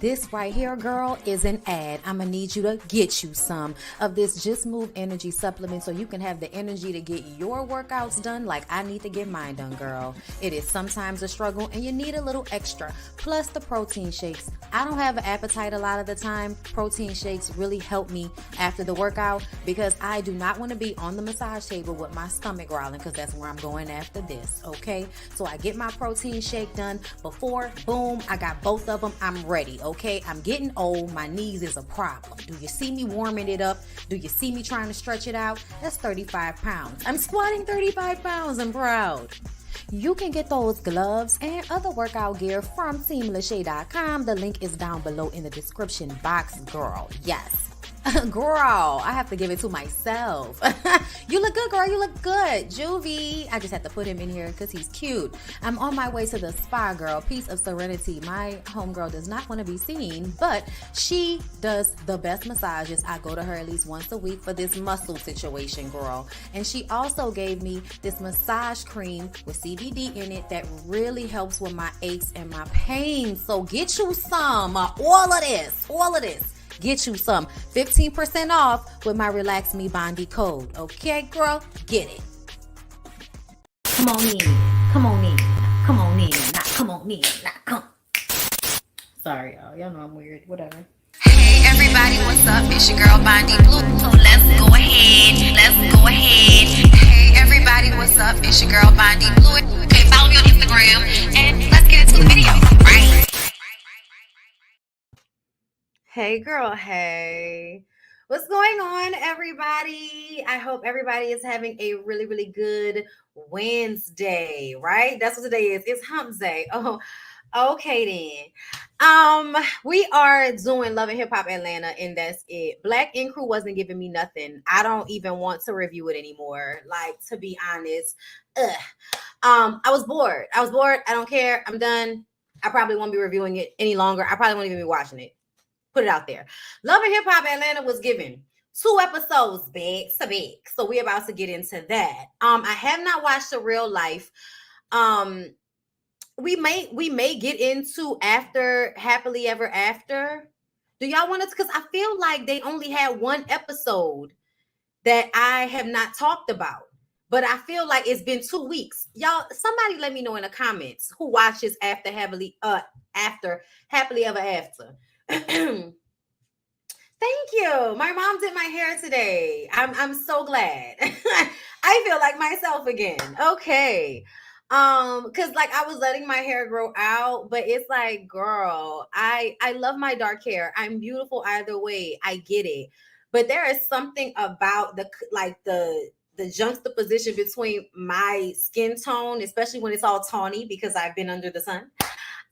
This right here, girl, is an ad. I'm gonna need you to get you some of this Just Move Energy supplement so you can have the energy to get your workouts done like I need to get mine done, girl. It is sometimes a struggle and you need a little extra. Plus the protein shakes. I don't have an appetite a lot of the time. Protein shakes really help me after the workout because I do not want to be on the massage table with my stomach growling because that's where I'm going after this, okay? So I get my protein shake done before, boom, I got both of them. I'm ready, okay? I'm getting old. My knees is a problem. Do you see me warming it up? Do you see me trying to stretch it out? That's 35 pounds. I'm squatting 35 pounds. I'm proud. You can get those gloves and other workout gear from TeamLASHAE.com. The link is down below in the description box, girl. Yes. Girl, I have to give it to myself. You look good, girl. You look good. Juvie. I just had to put him in here because he's cute. I'm on my way to the spa, girl. Piece of serenity. My homegirl does not want to be seen, but she does the best massages. I go to her at least once a week for this muscle situation, girl. And she also gave me this massage cream with CBD in it that really helps with my aches and my pain. So get you some. All of this. Get you some. 15% off with my Relax Me Bondi code. Okay, girl? Get it. Come on in. Come on in. Come on in. Not come on in. Not come. Sorry, y'all. Y'all know I'm weird. Whatever. Hey, everybody. What's up? It's your girl, BondyBlue. So let's go ahead. Hey, everybody. What's up? It's your girl, BondyBlue. Okay, follow me on Instagram. And let's get into the video, right? Hey girl, hey. What's going on, everybody? I hope everybody is having a really, really good Wednesday, right? That's what today is. It's hump day. Oh, okay then. We are doing Love and Hip Hop Atlanta, and that's it. Black Ink Crew wasn't giving me nothing. I don't even want to review it anymore. Like, to be honest. I was bored. I don't care. I'm done. I probably won't be reviewing it any longer. I probably won't even be watching it. Put it out there. Love and Hip Hop Atlanta was given 2 episodes, big. So we're about to get into that. I have not watched the real life. We may get into after Happily Ever After. Do y'all want to? Because I feel like they only had 1 episode that I have not talked about. But I feel like it's been 2 weeks. Y'all, somebody let me know in the comments who watches after Happily Ever After. Thank you. My mom did my hair today. I'm so glad. I feel like myself again. Okay. Because like I was letting my hair grow out, but it's like, girl, I love my dark hair. I'm beautiful either way. I get it. But there is something about the juxtaposition between my skin tone, especially when it's all tawny because I've been under the sun.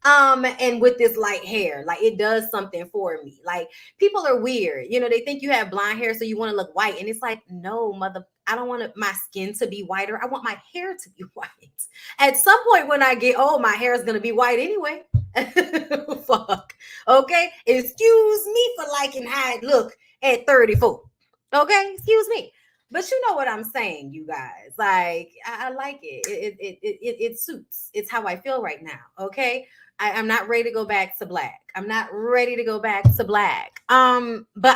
And with this light hair, like it does something for me. Like people are weird, you know, they think you have blonde hair, so you want to look white. And it's like, no, I don't want my skin to be whiter. I want my hair to be white. At some point when I get old, my hair is going to be white anyway. Fuck. Okay. Excuse me for liking how it look at 34. Okay. Excuse me. But you know what I'm saying, you guys. Like, I like it. It suits. It's how I feel right now. Okay. I'm not ready to go back to black. But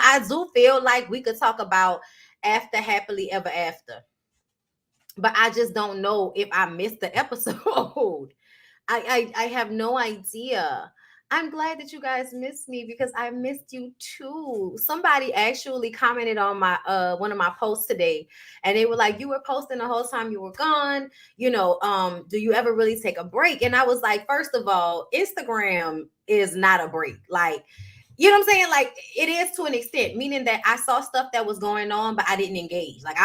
I do feel like we could talk about after Happily Ever After. But I just don't know if I missed the episode. I have no idea. I'm glad that you guys missed me because I missed you too. Somebody actually commented on my one of my posts today, and they were like, you were posting the whole time you were gone. You know, do you ever really take a break? And I was like, first of all, Instagram is not a break. Like, you know what I'm saying? Like, it is to an extent, meaning that I saw stuff that was going on, but I didn't engage. Like,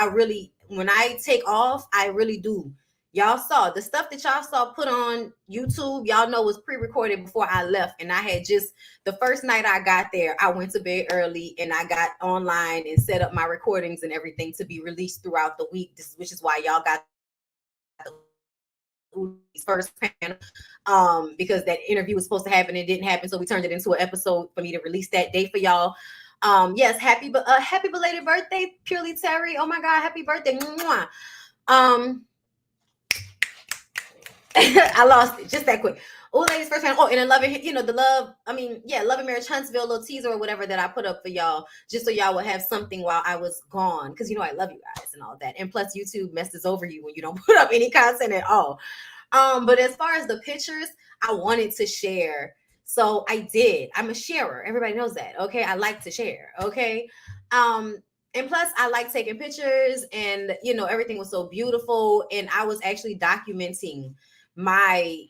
when I take off, I really do. Y'all saw the stuff that y'all saw put on YouTube. Y'all know was pre-recorded before I left. And I had the first night I got there, I went to bed early and I got online and set up my recordings and everything to be released throughout the week. Which is why y'all got the first panel, because that interview was supposed to happen. It didn't happen. So we turned it into an episode for me to release that day for y'all. Yes. Happy belated birthday, Purely Terry. Oh my God. Happy birthday. Mwah. I lost it just that quick. Oh, ladies first fan. Oh, and then Love and, the Love, Love and Marriage Huntsville little teaser or whatever that I put up for y'all, just so y'all would have something while I was gone. Because, I love you guys and all that. And plus, YouTube messes over you when you don't put up any content at all. But as far as the pictures, I wanted to share. So I did. I'm a sharer. Everybody knows that. Okay. I like to share. Okay. And plus I like taking pictures and, everything was so beautiful. And I was actually documenting my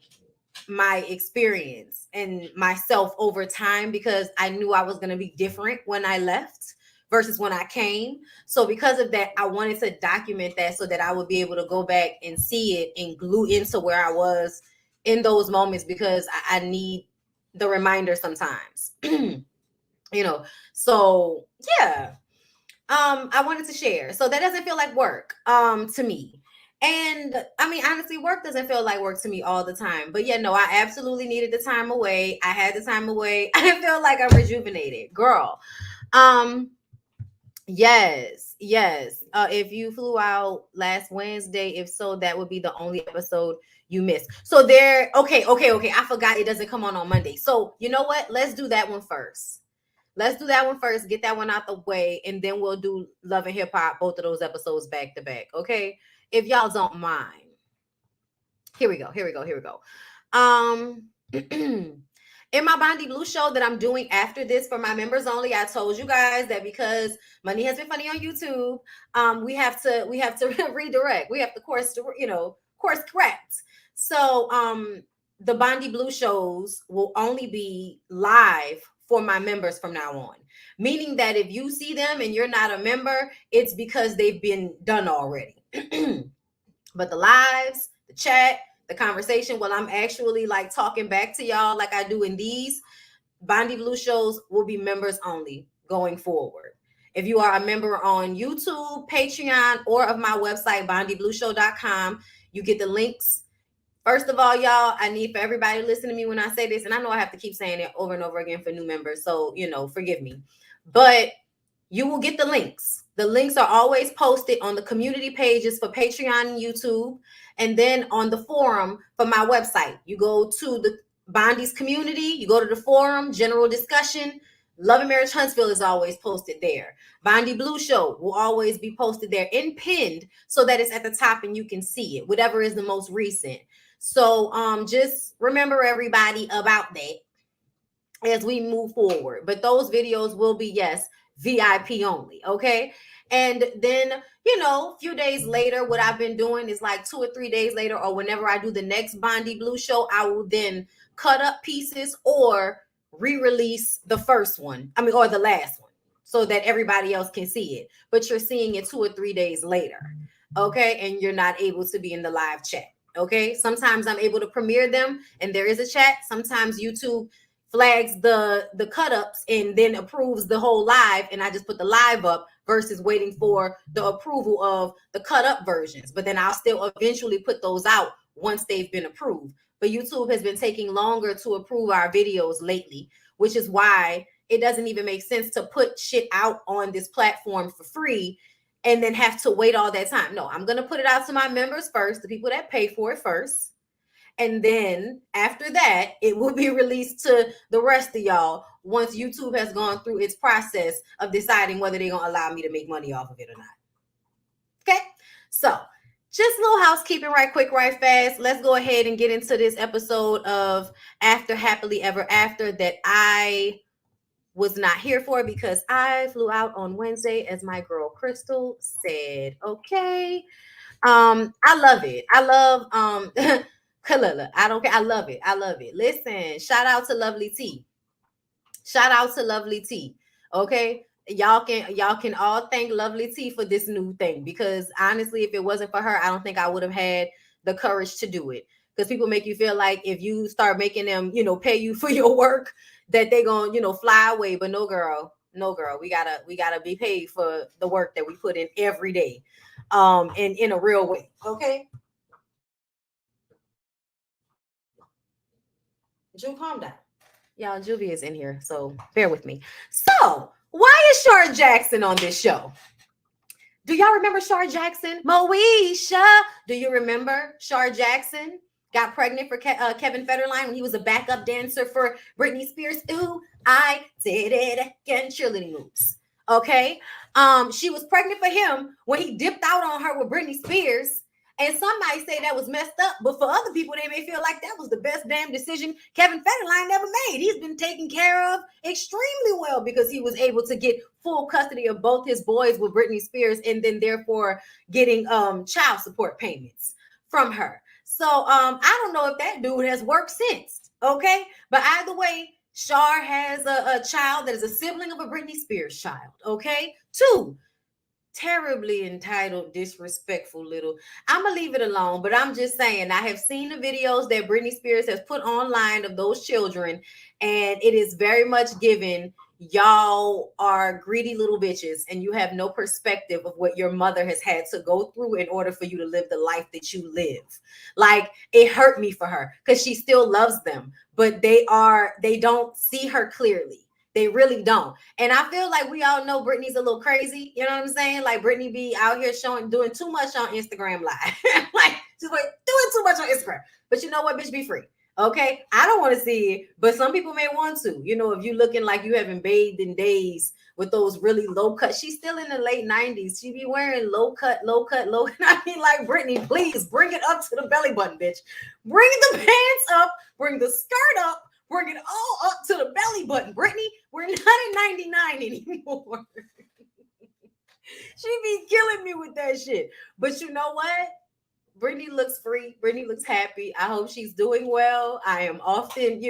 experience and myself over time because I knew I was going to be different when I left versus when I came. So because of that, I wanted to document that so that I would be able to go back and see it and glue into where I was in those moments because I need the reminder sometimes. So yeah. I wanted to share. So that doesn't feel like work to me. And honestly, work doesn't feel like work to me all the time. But yeah, no, I absolutely needed the time away. I had the time away. I feel like I'm rejuvenated, girl. Yes. If you flew out last Wednesday, if so, that would be the only episode you missed. So okay. I forgot it doesn't come on Monday. So you know what? Let's do that one first. Get that one out the way, and then we'll do Love and Hip Hop, both of those episodes back to back. Okay. If y'all don't mind. Here we go. In my BondyBlue show that I'm doing after this for my members only, I told you guys that because Money Has Been Funny on YouTube, we have to redirect. We have to course correct. So the BondyBlue shows will only be live for my members from now on, meaning that if you see them and you're not a member, it's because they've been done already. But the lives, the chat, the conversation, while I'm actually like talking back to y'all like I do in these BondyBlue shows, will be members only going forward. If you are a member on YouTube, Patreon, or of my website, bondyblueshow.com, you get the links. First of all, y'all, I need for everybody to listen to me when I say this. And I know I have to keep saying it over and over again for new members. So, forgive me. But you will get the links. The links are always posted on the community pages for Patreon and YouTube. And then on the forum for my website. You go to the Bondy's community. You go to the forum, general discussion. Love and Marriage Huntsville is always posted there. BondyBlue Show will always be posted there and pinned so that it's at the top and you can see it, whatever is the most recent. So just remember everybody about that as we move forward. But those videos will be, yes, VIP only, okay? And then, a few days later, what I've been doing is like 2 or 3 days later, or whenever I do the next BondyBlue show, I will then cut up pieces or re-release the first one, or the last one, so that everybody else can see it. But you're seeing it 2 or 3 days later, okay? And you're not able to be in the live chat. Okay, sometimes I'm able to premiere them and there is a chat. Sometimes YouTube flags the cut ups and then approves the whole live, and I just put the live up versus waiting for the approval of the cut up versions. But then I'll still eventually put those out once they've been approved. But YouTube has been taking longer to approve our videos lately, which is why it doesn't even make sense to put shit out on this platform for free and then have to wait all that time. No, I'm going to put it out to my members first, the people that pay for it first. And then after that, it will be released to the rest of y'all once YouTube has gone through its process of deciding whether they're going to allow me to make money off of it or not. Okay, so just a little housekeeping right quick, right fast. Let's go ahead and get into this episode of After Happily Ever After that I was not here for because I flew out on Wednesday, as my girl Crystal said. Okay. I love it. I love Kalila. I don't care. I love it. Listen, shout out to Lovely T. Okay. Y'all can all thank Lovely T for this new thing, because honestly, if it wasn't for her, I don't think I would have had the courage to do it. Because people make you feel like if you start making them, pay you for your work, that they gonna, fly away. But no, girl, we gotta be paid for the work that we put in every day, and in a real way. Okay. June, calm down. Y'all, Juvie is in here, so bear with me. So, why is Shar Jackson on this show? Do y'all remember Shar Jackson? Moesha, do you remember Shar Jackson? got pregnant for Kevin Federline when he was a backup dancer for Britney Spears. Ooh, I did it again, cheerleading moves. Okay. She was pregnant for him when he dipped out on her with Britney Spears. And some might say that was messed up, but for other people, they may feel like that was the best damn decision Kevin Federline ever made. He's been taken care of extremely well because he was able to get full custody of both his boys with Britney Spears, and then therefore getting child support payments from her. So I don't know if that dude has worked since. Okay, but either way, Shar has a child that is a sibling of a Britney Spears child. Okay, 2. Terribly entitled, disrespectful little. I'm gonna leave it alone, but I'm just saying I have seen the videos that Britney Spears has put online of those children, and it is very much given y'all are greedy little bitches and you have no perspective of what your mother has had to go through in order for you to live the life that you live. Like, it hurt me for her because she still loves them, but they don't see her clearly. They really don't. And I feel like we all know Britney's a little crazy. You know what I'm saying? Like, Britney be out here doing too much on Instagram Live. Like, she's like doing too much on Instagram. But you know what, bitch, be free. Okay? I don't want to see it, but some people may want to. You know, if you looking like you haven't bathed in days with those really low cut. She's still in the late 90s. She be wearing low cut. I mean, like, Britney, please bring it up to the belly button, bitch. Bring the pants up. Bring the skirt up. Bring it all up to the belly button. Brittany, we're not in 99 anymore. She be killing me with that shit. But you know what? Brittany looks free. Brittany looks happy. I hope she's doing well. I am often,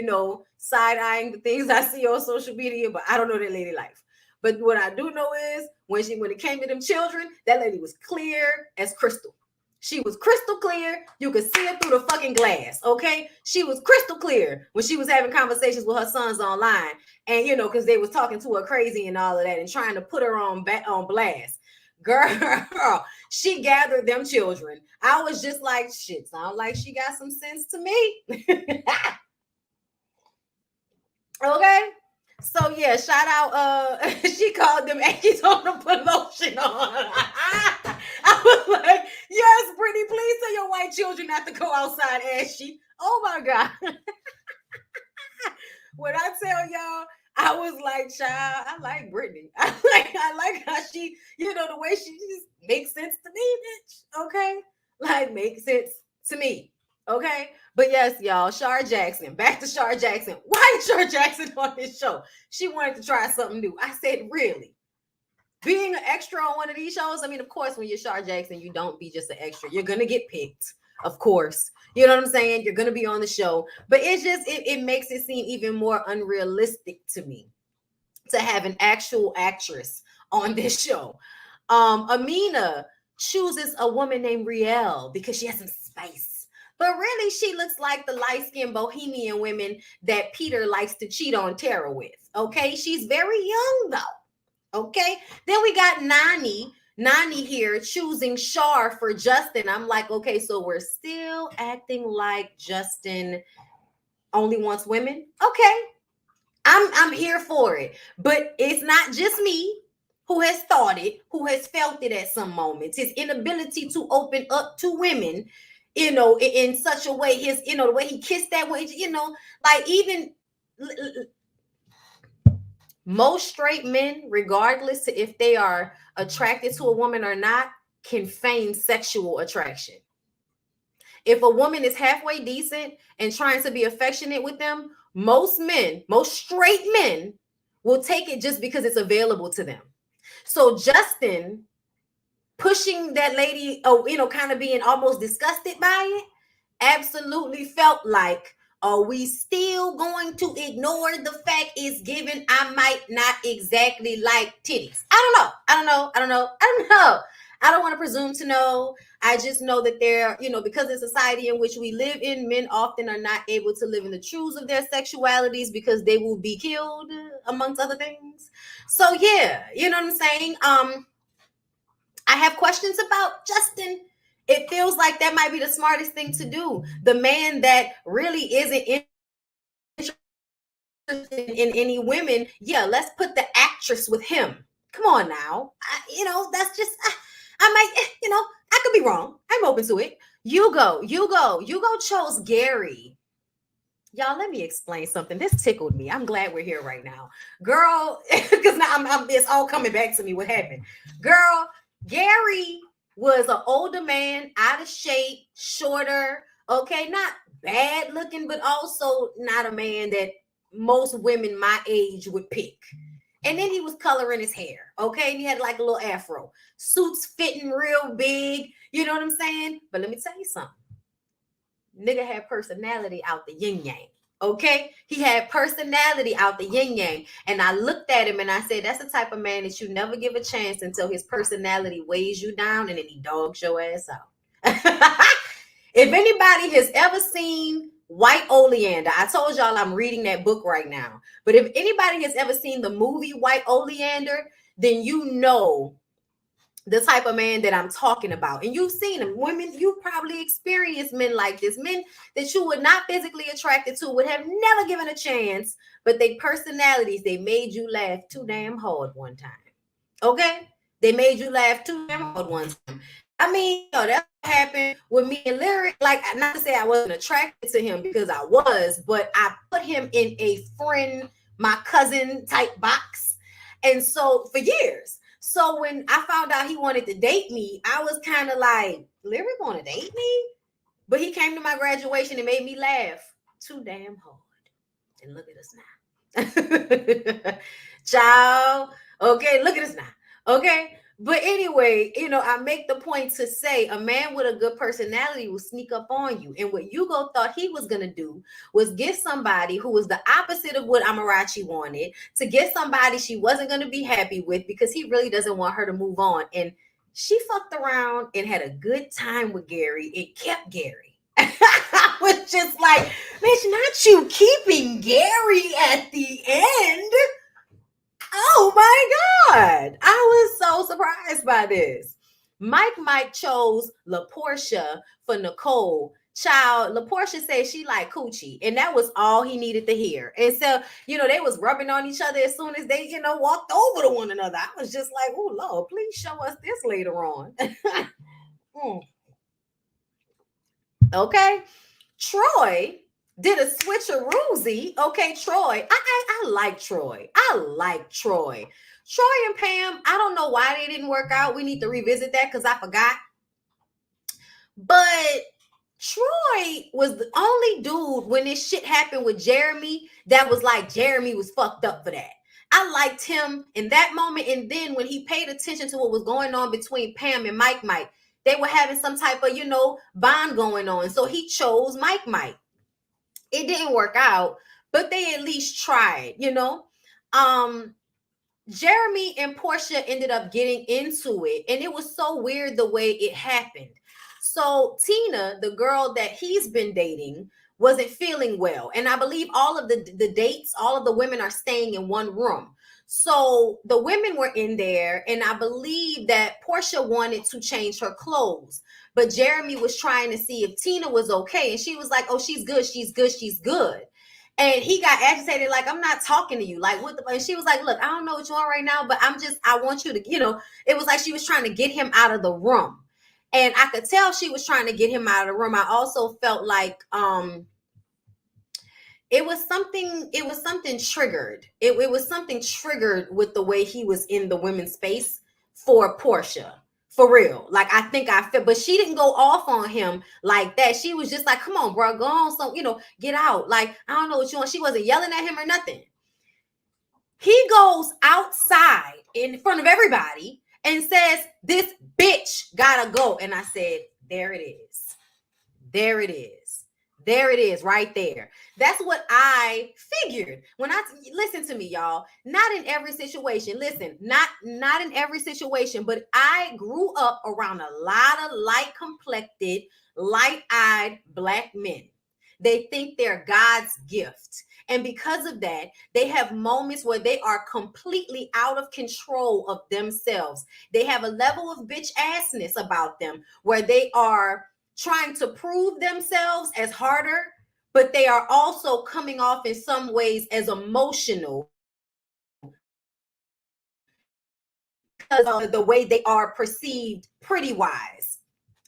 side-eyeing the things I see on social media, but I don't know that lady life. But what I do know is when it came to them children, that lady was clear as crystal. She was crystal clear. You could see it through the fucking glass, okay? She was crystal clear when she was having conversations with her sons online. And, because they was talking to her crazy and all of that and trying to put her on blast. Girl, she gathered them children. I was just like, shit, sound like she got some sense to me. Okay? So, yeah, shout out. She called them Yankees on to put lotion on. I was like, yes, Brittany, please tell your white children not to go outside ashy. Oh, my God. When I tell y'all, I was like, child, I like Brittany. I like how she, the way she just makes sense to me, bitch. Okay? Like, makes sense to me. Okay? But yes, y'all, Shar Jackson. Back to Shar Jackson. Why is Shar Jackson on this show? She wanted to try something new. I said, really? Being an extra on one of these shows, I mean, of course, when you're Shar Jackson, you don't be just an extra. You're going to get picked, of course. You know what I'm saying? You're going to be on the show. But it's just, it makes it seem even more unrealistic to me to have an actual actress on this show. Amina chooses a woman named Riel because she has some spice. But really, she looks like the light-skinned bohemian women that Peter likes to cheat on Tara with. Okay? She's very young, though. Okay? Then we got Nani here choosing Shar for Justin. I'm like, okay, so we're still acting like Justin only wants women? Okay. I'm here for it. But it's not just me who has thought it, who has felt it at some moments. His inability to open up to women, in such a way, the way he kissed that way, like, even most straight men, regardless to if they are attracted to a woman or not, can feign sexual attraction. If a woman is halfway decent and trying to be affectionate with them, most straight men will take it just because it's available to them. So Justin pushing that lady, kind of being almost disgusted by it, absolutely felt like, are we still going to ignore the fact it's given? I might not exactly like titties. I don't know. I don't want to presume to know. I just know that they're, because of the society in which we live in, men often are not able to live in the truths of their sexualities because they will be killed, amongst other things. So yeah, you know what I'm saying? I have questions about Justin. It feels like that might be the smartest thing to do. The man that really isn't interested in any women, yeah, let's put the actress with him. Come on now. That's just, I might, I could be wrong. I'm open to it. You go chose Gary. Y'all, let me explain something. This tickled me. I'm glad we're here right now. Girl, because now it's all coming back to me what happened. Girl, Gary was an older man, out of shape, shorter, okay, not bad looking, but also not a man that most women my age would pick. And then he was coloring his hair, okay? And he had like a little afro. Suits fitting real big, you know what I'm saying? But let me tell you something. Nigga had personality out the yin yang. Okay, he had personality out the yin yang, and I looked at him and I said, "That's the type of man that you never give a chance until his personality weighs you down, and then he dogs your ass out." If anybody has ever seen White Oleander, I told y'all I'm reading that book right now. But if anybody has ever seen the movie White Oleander, then you know the type of man that I'm talking about. And you've seen them. Women, you've probably experienced men like this. Men that you were not physically attracted to, would have never given a chance, but their personalities, they made you laugh too damn hard one time. Okay? They made you laugh too damn hard one time. I mean, that happened with me and Lyric. Like, not to say I wasn't attracted to him, because I was, but I put him in a friend, my cousin type box. And so for years. So when I found out he wanted to date me, I was kind of like, Lyric want to date me? But he came to my graduation and made me laugh too damn hard. And look at us now. Ciao. Okay, look at us now. Okay. But anyway, I make the point to say a man with a good personality will sneak up on you. And what Hugo thought he was going to do was get somebody who was the opposite of what Amarachi wanted, to get somebody she wasn't going to be happy with, because he really doesn't want her to move on. And she fucked around and had a good time with Gary and kept Gary. I was just like, bitch, not you keeping Gary at the end. Oh my God. I was so surprised by this. Mike chose LaPortia for Nicole. Child, LaPortia said she liked coochie, and that was all he needed to hear. And so, they was rubbing on each other as soon as they, walked over to one another. I was just like, oh, Lord, please show us this later on. Okay. Troy did a switcheroozy. Okay, Troy. I like Troy. Troy and Pam, I don't know why they didn't work out. We need to revisit that because I forgot. But Troy was the only dude when this shit happened with Jeremy that was like, Jeremy was fucked up for that. I liked him in that moment. And then when he paid attention to what was going on between Pam and Mike, they were having some type of, bond going on. So he chose Mike. It didn't work out, but they at least tried, Jeremy and Portia ended up getting into it, and it was so weird the way it happened. So Tina, the girl that he's been dating, wasn't feeling well. And I believe all of the dates, all of the women are staying in one room. So the women were in there, and I believe that Portia wanted to change her clothes, but Jeremy was trying to see if Tina was okay. And she was like, oh, she's good. And he got agitated, like, I'm not talking to you. Like, what the? And she was like, look, I don't know what you want right now, but I want you to, it was like she was trying to get him out of the room. And I could tell she was trying to get him out of the room. I also felt like, it was something triggered. It was something triggered with the way he was in the women's space for Portia. For real. Like, I think I feel, but she didn't go off on him like that. She was just like, come on, bro, go on. So, get out. Like, I don't know what you want. She wasn't yelling at him or nothing. He goes outside in front of everybody and says, this bitch gotta go. And I said, there it is. There it is. There it is right there. That's what I figured. Listen to me, y'all. Not in every situation. Listen, not in every situation, but I grew up around a lot of light-complected, light-eyed Black men. They think they're God's gift. And because of that, they have moments where they are completely out of control of themselves. They have a level of bitch assness about them where they are trying to prove themselves as harder, but they are also coming off in some ways as emotional because of the way they are perceived pretty wise.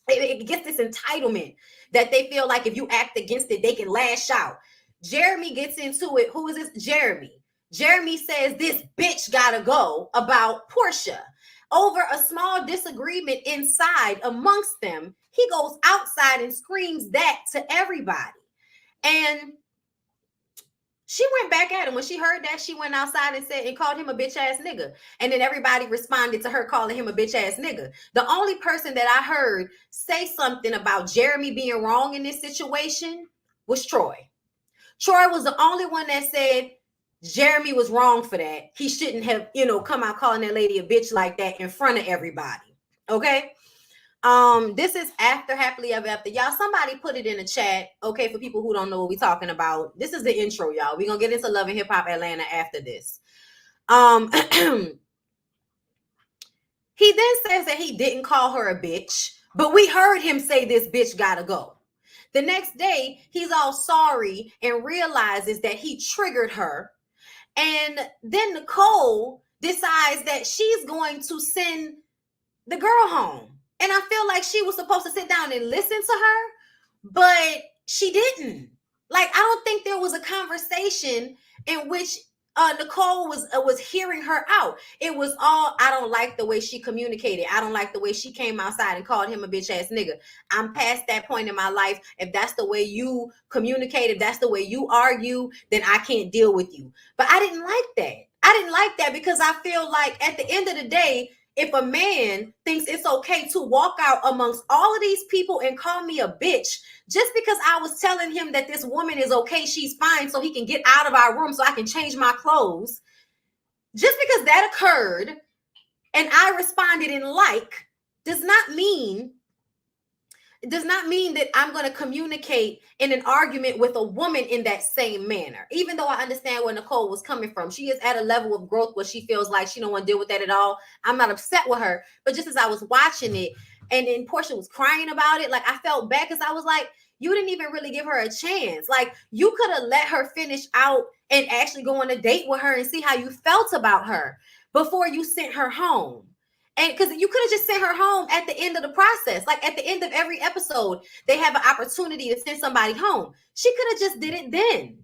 It gets this entitlement that they feel like if you act against it, they can lash out. Jeremy gets into it. Who is this? Jeremy. Jeremy says this bitch gotta go about Portia. Over a small disagreement inside amongst them, he goes outside and screams that to everybody. And she went back at him. When she heard that, she went outside and said and called him a bitch ass nigga. And then everybody responded to her calling him a bitch ass nigga. The only person that I heard say something about Jeremy being wrong in this situation was Troy. Troy was the only one that said Jeremy was wrong for that. He shouldn't have, come out calling that lady a bitch like that in front of everybody. Okay. This is after Happily Ever After. Y'all, somebody put it in the chat, okay, for people who don't know what we're talking about. This is the intro, y'all. We're gonna get into Love and Hip Hop Atlanta after this. He then says that he didn't call her a bitch, but we heard him say this bitch gotta go. The next day, he's all sorry and realizes that he triggered her. And then Nicole decides that she's going to send the girl home. And I feel like she was supposed to sit down and listen to her, but she didn't. Like, I don't think there was a conversation in which Nicole was hearing her out. It was all, I don't like the way she communicated. I don't like the way she came outside and called him a bitch ass nigga. I'm past that point in my life. If that's the way you communicate, if that's the way you argue, then I can't deal with you. But I didn't like that. I didn't like that because I feel like at the end of the day, if a man thinks it's okay to walk out amongst all of these people and call me a bitch, just because I was telling him that this woman is okay, she's fine, so he can get out of our room so I can change my clothes, just because that occurred and I responded in like, does not mean that I'm going to communicate in an argument with a woman in that same manner. Even though I understand where Nicole was coming from. She is at a level of growth where she feels like she don't want to deal with that at all. I'm not upset with her. But just as I was watching it and then Portia was crying about it, like I felt bad because I was like, you didn't even really give her a chance. Like you could have let her finish out and actually go on a date with her and see how you felt about her before you sent her home. And because you could have just sent her home at the end of the process. Like at the end of every episode, they have an opportunity to send somebody home. She could have just did it then.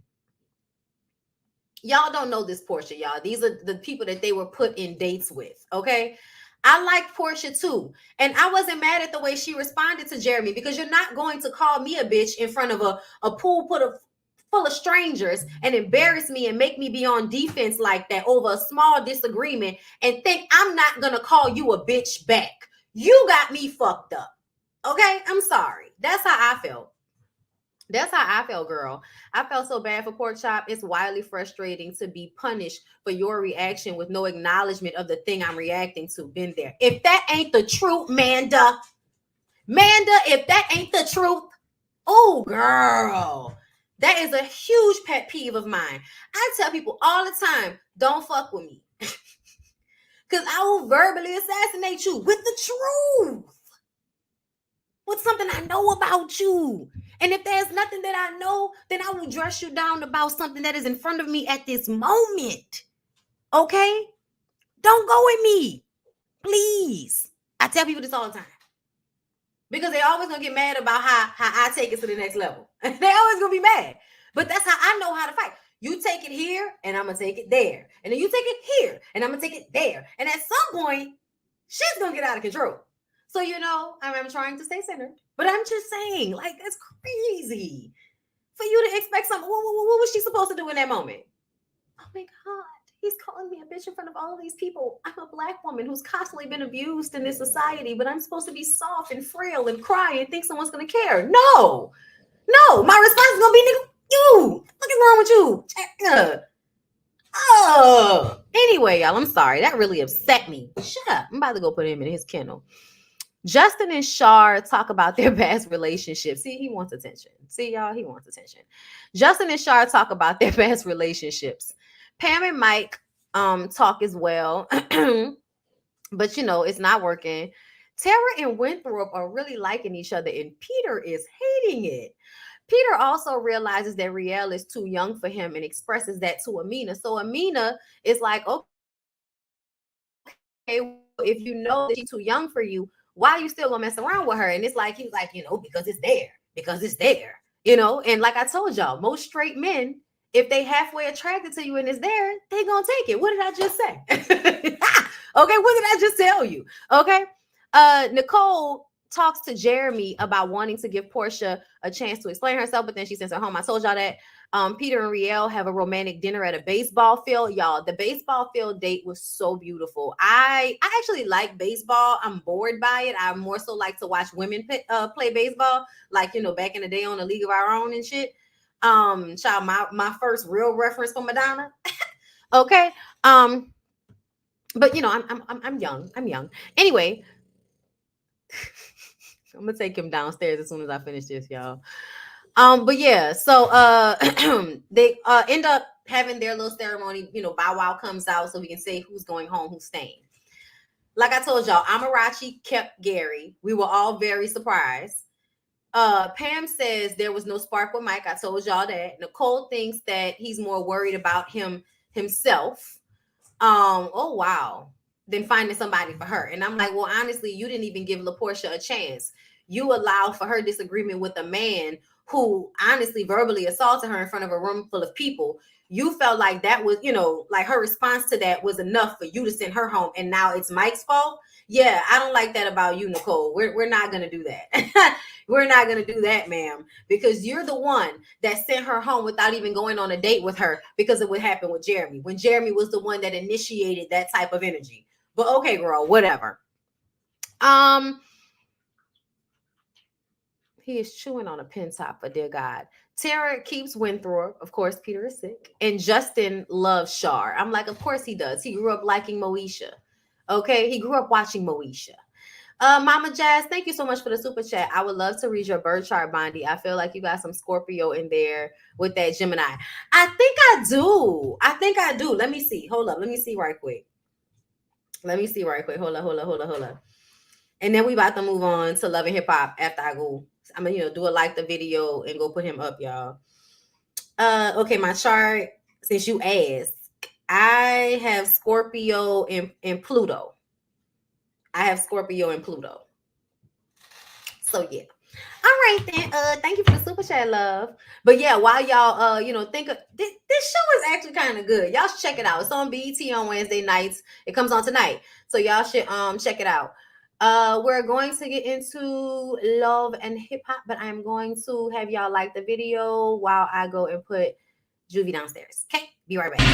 Y'all don't know this Portia, y'all. These are the people that they were put in dates with, okay? I like Portia too. And I wasn't mad at the way she responded to Jeremy because you're not going to call me a bitch in front of a pool full of strangers and embarrass me and make me be on defense like that over a small disagreement and think I'm not gonna call you a bitch back. You got me fucked up. Okay, I'm sorry. That's how I felt. That's how I felt, girl. I felt so bad for Pork Chop. It's wildly frustrating to be punished for your reaction with no acknowledgement of the thing I'm reacting to. Been there. If that ain't the truth, Manda, if that ain't the truth, oh, girl. That is a huge pet peeve of mine. I tell people all the time, don't fuck with me. Because I will verbally assassinate you with the truth. With something I know about you. And if there's nothing that I know, then I will dress you down about something that is in front of me at this moment. Okay? Don't go with me. Please. I tell people this all the time. Because they always gonna get mad about how I take it to the next level. They always gonna be mad. But that's how I know how to fight. You take it here, and I'm gonna take it there. And then you take it here, and I'm gonna take it there. And at some point, shit's gonna get out of control. So, I'm trying to stay centered. But I'm just saying, like, it's crazy for you to expect something. What was she supposed to do in that moment? Oh, my God. He's calling me a bitch in front of all of these people. I'm a Black woman who's constantly been abused in this society, but I'm supposed to be soft and frail and cry and think someone's going to care. No. My response is going to be, nigga, you. What is wrong with you? Anyway, y'all, I'm sorry. That really upset me. Shut up. I'm about to go put him in his kennel. Justin and Shar talk about their past relationships. See, he wants attention. See, y'all, he wants attention. Justin and Shar talk about their past relationships. Pam and Mike talk as well, but it's not working. Tara and Winthrop are really liking each other, and Peter is hating it. Peter also realizes that Riel is too young for him and expresses that to Amina. So Amina is like, okay, if you know that she's too young for you, why are you still gonna mess around with her? And it's like, he was like, because it's there, and like I told y'all, most straight men, if they halfway attracted to you and it's there, they gonna take it. What did I just say? Okay, what did I just tell you? Okay. Nicole talks to Jeremy about wanting to give Portia a chance to explain herself, but then she sends her home. I told y'all that. Peter and Riel have a romantic dinner at a baseball field. Y'all, the baseball field date was so beautiful. I actually like baseball. I'm bored by it. I more so like to watch women play baseball, like, back in the day on A League of Our Own and shit. Child, my first real reference for Madonna. Okay. But I'm young. I'm young. Anyway, I'm gonna take him downstairs as soon as I finish this, y'all. But yeah, so they end up having their little ceremony. Bow Wow comes out so we can say who's going home, who's staying. Like I told y'all, Amarachi kept Gary. We were all very surprised. Pam says there was no spark with Mike. I told y'all that. Nicole thinks that he's more worried about himself. Oh wow. Than finding somebody for her. And I'm like, well, honestly, you didn't even give LaPortia a chance. You allowed for her disagreement with a man who honestly verbally assaulted her in front of a room full of people. You felt like that was, like her response to that was enough for you to send her home. And now it's Mike's fault. Yeah, I don't like that about you, Nicole. We're not going to do that. We're not going to do that, ma'am, because you're the one that sent her home without even going on a date with her because of what happened with Jeremy, when Jeremy was the one that initiated that type of energy. But okay, girl, whatever. He is chewing on a pin top, for dear God. Tara keeps Winthrop. Of course, Peter is sick. And Justin loves Shar. I'm like, of course he does. He grew up liking Moesha. Okay, he grew up watching Moesha. Mama Jazz, thank you so much for the super chat. I would love to read your birth chart, Bondi. I feel like you got some Scorpio in there with that Gemini. I think I do. Let me see. Hold up. Let me see right quick. Hold up. And then we about to move on to Love and Hip Hop after I go. I'm gonna, do a like the video and go put him up, y'all. Okay, my chart, since you asked, I have Scorpio and Pluto. So yeah. All right then. Thank you for the super chat, love. But yeah, while y'all think of this show is actually kind of good. Y'all should check it out. It's on BET on Wednesday nights. It comes on tonight. So y'all should check it out. We're going to get into Love and Hip Hop, but I'm going to have y'all like the video while I go and put Juvie downstairs. Okay, be right back.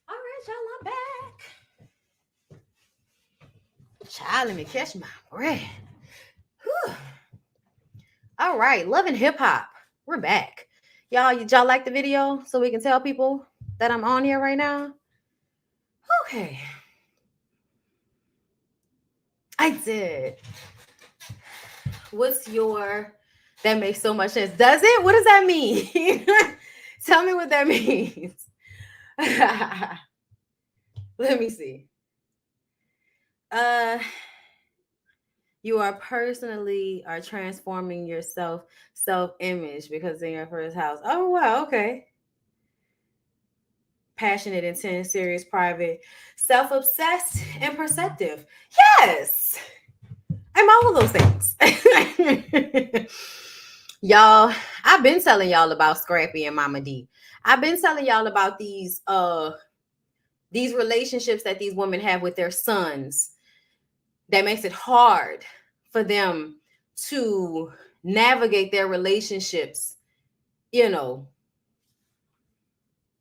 All right, y'all, I'm back. Child, let me catch my breath. Whew. All right, Love and Hip Hop. We're back. Y'all like the video so we can tell people that I'm on here right now? Okay. I did. That makes so much sense. Does it? What does that mean? Tell me what that means. Let me see. You are transforming your self-image because in your first house. Oh, wow. Okay. Passionate, intense, serious, private, self-obsessed, and perceptive. Yes. I'm all of those things. Y'all, I've been telling y'all about Scrappy and Mama D. I've been telling y'all about these relationships that these women have with their sons that makes it hard for them to navigate their relationships,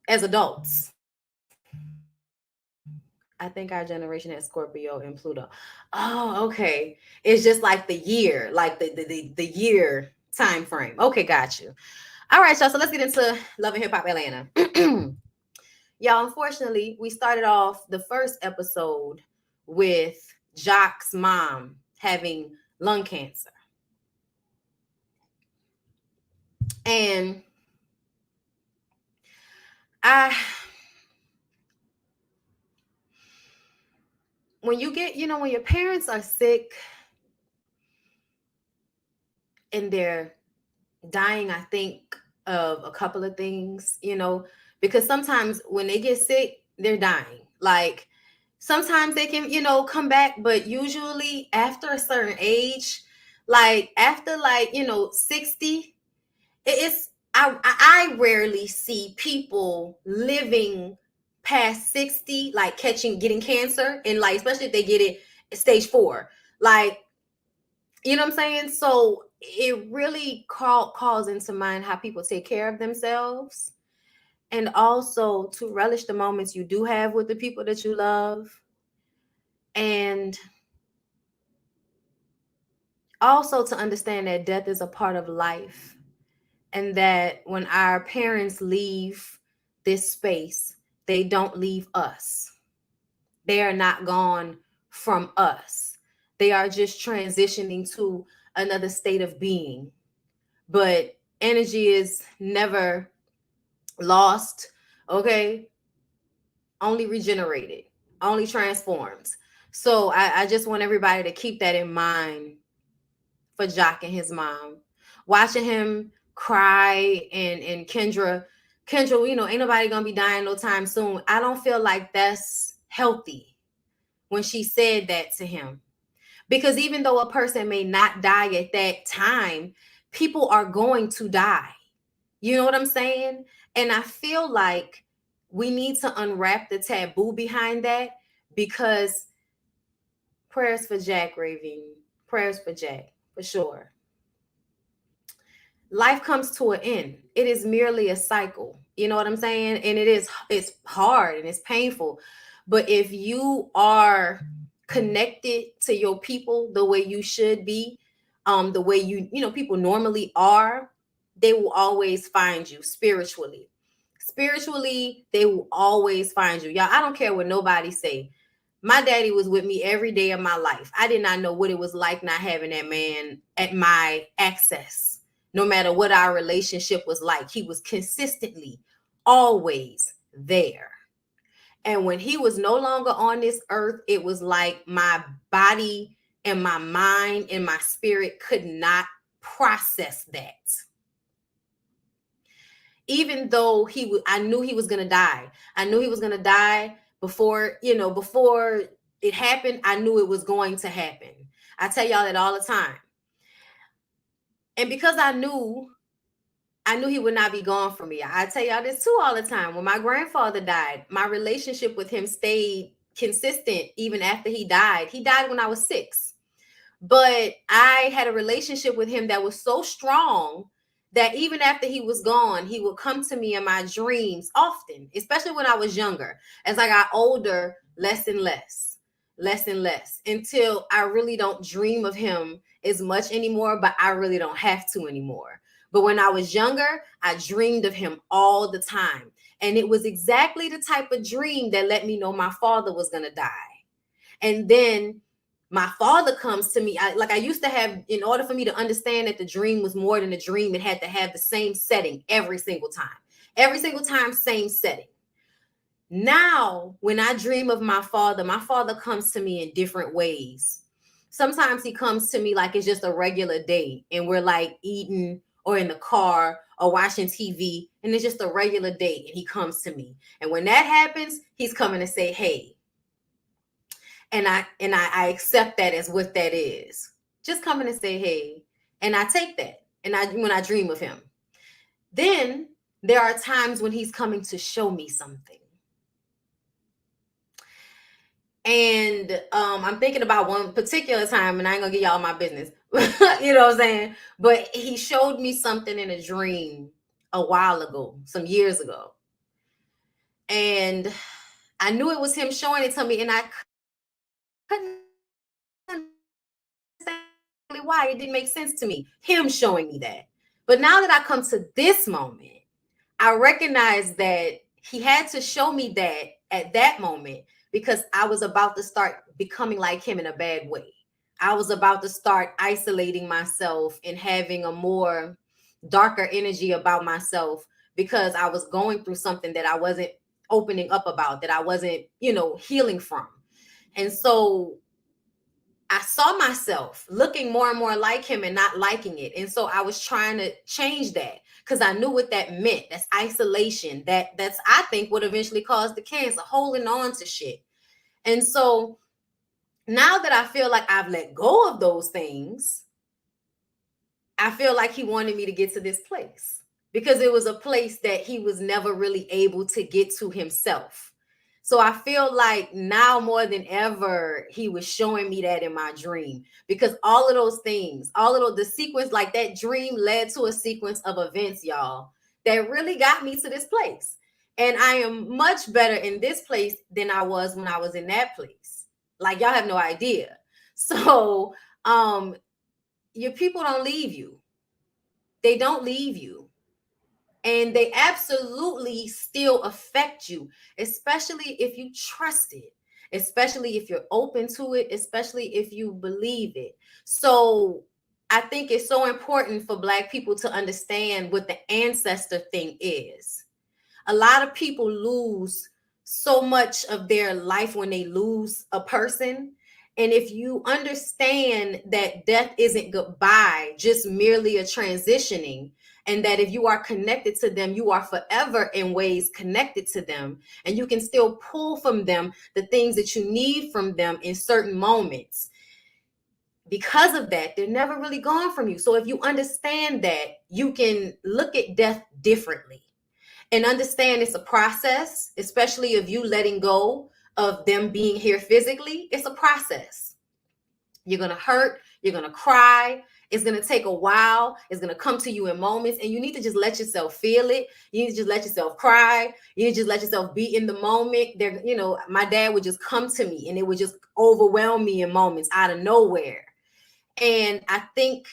as adults. I think our generation has Scorpio and Pluto. Oh, okay. It's just like the year, like the year time frame. Okay, got you. All right, y'all. So let's get into Love and Hip Hop Atlanta. Y'all, unfortunately, we started off the first episode with Jacques' mom having lung cancer. And when you get, when your parents are sick and they're dying, I think of a couple of things, because sometimes when they get sick, they're dying. Like sometimes they can, come back, but usually after a certain age, like after 60, it's I rarely see people living past 60, like getting cancer, and like especially if they get it stage 4. Like, you know what I'm saying? So it really calls into mind how people take care of themselves, and also to relish the moments you do have with the people that you love. And also to understand that death is a part of life, and that when our parents leave this space, they don't leave us. They are not gone from us. They are just transitioning to another state of being. But energy is never lost, okay? Only regenerated, only transforms. So I just want everybody to keep that in mind for Jock and his mom. Watching him cry and Kendra, ain't nobody gonna be dying no time soon. I don't feel like that's healthy when she said that to him. Because even though a person may not die at that time, people are going to die. You know what I'm saying? And I feel like we need to unwrap the taboo behind that, because prayers for Jack, Raving. Prayers for Jack, for sure. Life comes to an end. It is merely a cycle. You know what I'm saying? And it's hard and it's painful. But if you are connected to your people the way you should be, the way people normally are, they will always find you spiritually. Spiritually, they will always find you. Y'all, I don't care what nobody say. My daddy was with me every day of my life. I did not know what it was like not having that man at my access. No matter what our relationship was like, he was consistently always there. And when he was no longer on this earth, it was like my body and my mind and my spirit could not process that. Even though I knew he was going to die. I knew he was going to die before it happened. I knew it was going to happen. I tell y'all that all the time. And because I knew he would not be gone from me. I tell y'all this too all the time. When my grandfather died, my relationship with him stayed consistent even after he died. He died when I was 6. But I had a relationship with him that was so strong that even after he was gone, he would come to me in my dreams often, especially when I was younger. As I got older, less and less, until I really don't dream of him as much anymore, but I really don't have to anymore. But when I was younger, I dreamed of him all the time. And it was exactly the type of dream that let me know my father was going to die. And then my father comes to me. I used to have, in order for me to understand that the dream was more than a dream, it had to have the same setting every single time. Every single time, same setting. Now, when I dream of my father comes to me in different ways. Sometimes he comes to me like it's just a regular day and we're like eating or in the car or watching TV, and it's just a regular day and he comes to me. And when that happens, he's coming to say, hey. And I accept that as what that is. Just coming to say, hey. And I take that. And when I dream of him. Then there are times when he's coming to show me something. And I'm thinking about one particular time, and I ain't gonna give y'all my business. You know what I'm saying? But he showed me something in a dream a while ago, some years ago. And I knew it was him showing it to me, and I couldn't understand why. It didn't make sense to me, him showing me that. But now that I come to this moment, I recognize that he had to show me that at that moment, because I was about to start becoming like him in a bad way. I was about to start isolating myself and having a more darker energy about myself, because I was going through something that I wasn't opening up about, that I wasn't, healing from. And so I saw myself looking more and more like him and not liking it. And so I was trying to change that, because I knew what that meant. That's isolation. That's I think what eventually caused the cancer, holding on to shit. And so now that I feel like I've let go of those things, I feel like he wanted me to get to this place, because it was a place that he was never really able to get to himself. So I feel like now more than ever, he was showing me that in my dream, because all of those things, the sequence, like that dream led to a sequence of events, y'all, that really got me to this place. And I am much better in this place than I was when I was in that place. Like, y'all have no idea. So, your people don't leave you. They don't leave you. And they absolutely still affect you, especially if you trust it, especially if you're open to it, especially if you believe it. So I think it's so important for Black people to understand what the ancestor thing is. A lot of people lose so much of their life when they lose a person. And if you understand that death isn't goodbye, just merely a transitioning, and that if you are connected to them, you are forever in ways connected to them, and you can still pull from them the things that you need from them in certain moments. Because of that, they're never really gone from you. So if you understand that, you can look at death differently and understand it's a process, especially of you letting go of them being here physically. It's a process. You're going to hurt. You're going to cry. It's going to take a while. It's going to come to you in moments, and you need to just let yourself feel it. You need to just let yourself cry. You need to just let yourself be in the moment. There, my dad would just come to me, and it would just overwhelm me in moments out of nowhere. And I think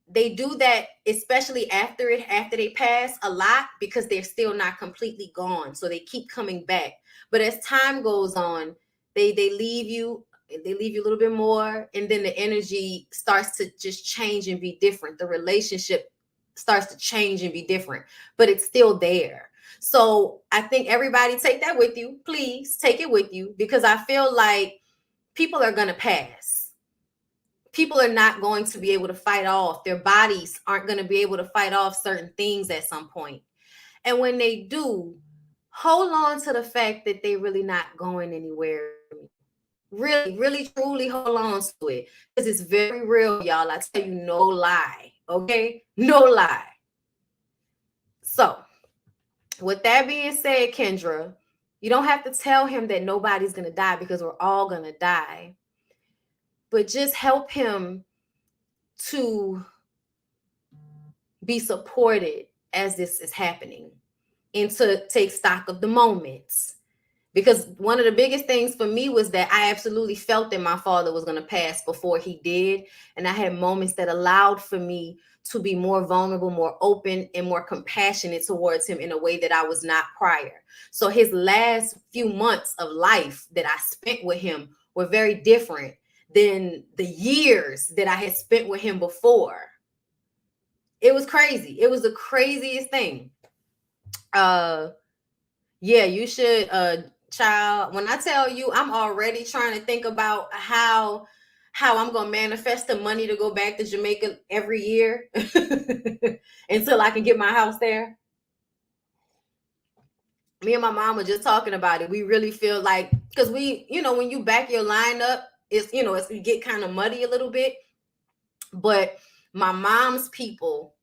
they do that, especially after they pass, a lot, because they're still not completely gone. So they keep coming back. But as time goes on, they leave you a little bit more, and then the energy starts to just change and be different. The relationship starts to change and be different, but it's still there. So I think everybody take that with you. Please take it with you, because I feel like people are going to pass. People are not going to be able to fight off. Their bodies aren't going to be able to fight off certain things at some point. And when they do, hold on to the fact that they're really not going anywhere. Really, really, truly hold on to it, because it's very real, y'all. I tell you, no lie. Okay? No lie. So, with that being said, Kendra, you don't have to tell him that nobody's going to die, because we're all going to die. But just help him to be supported as this is happening, and to take stock of the moments. Because one of the biggest things for me was that I absolutely felt that my father was going to pass before he did. And I had moments that allowed for me to be more vulnerable, more open, and more compassionate towards him in a way that I was not prior. So his last few months of life that I spent with him were very different than the years that I had spent with him before. It was crazy. It was the craziest thing. Yeah, you should, child. When I tell you, I'm already trying to think about how I'm going to manifest the money to go back to Jamaica every year until I can get my house there. Me and my mom were just talking about it. We really feel like, because we, when you back your line up, it's, you get kind of muddy a little bit. But my mom's people,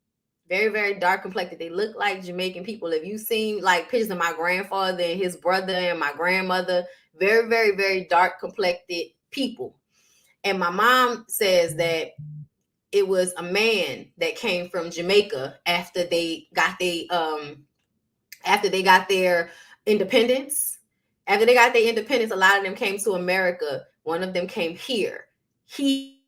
very, very dark complected. They look like Jamaican people. If you've seen like pictures of my grandfather and his brother and my grandmother, very, very, very dark complected people. And my mom says that it was a man that came from Jamaica after they got their independence. After they got their independence, a lot of them came to America. One of them came here. He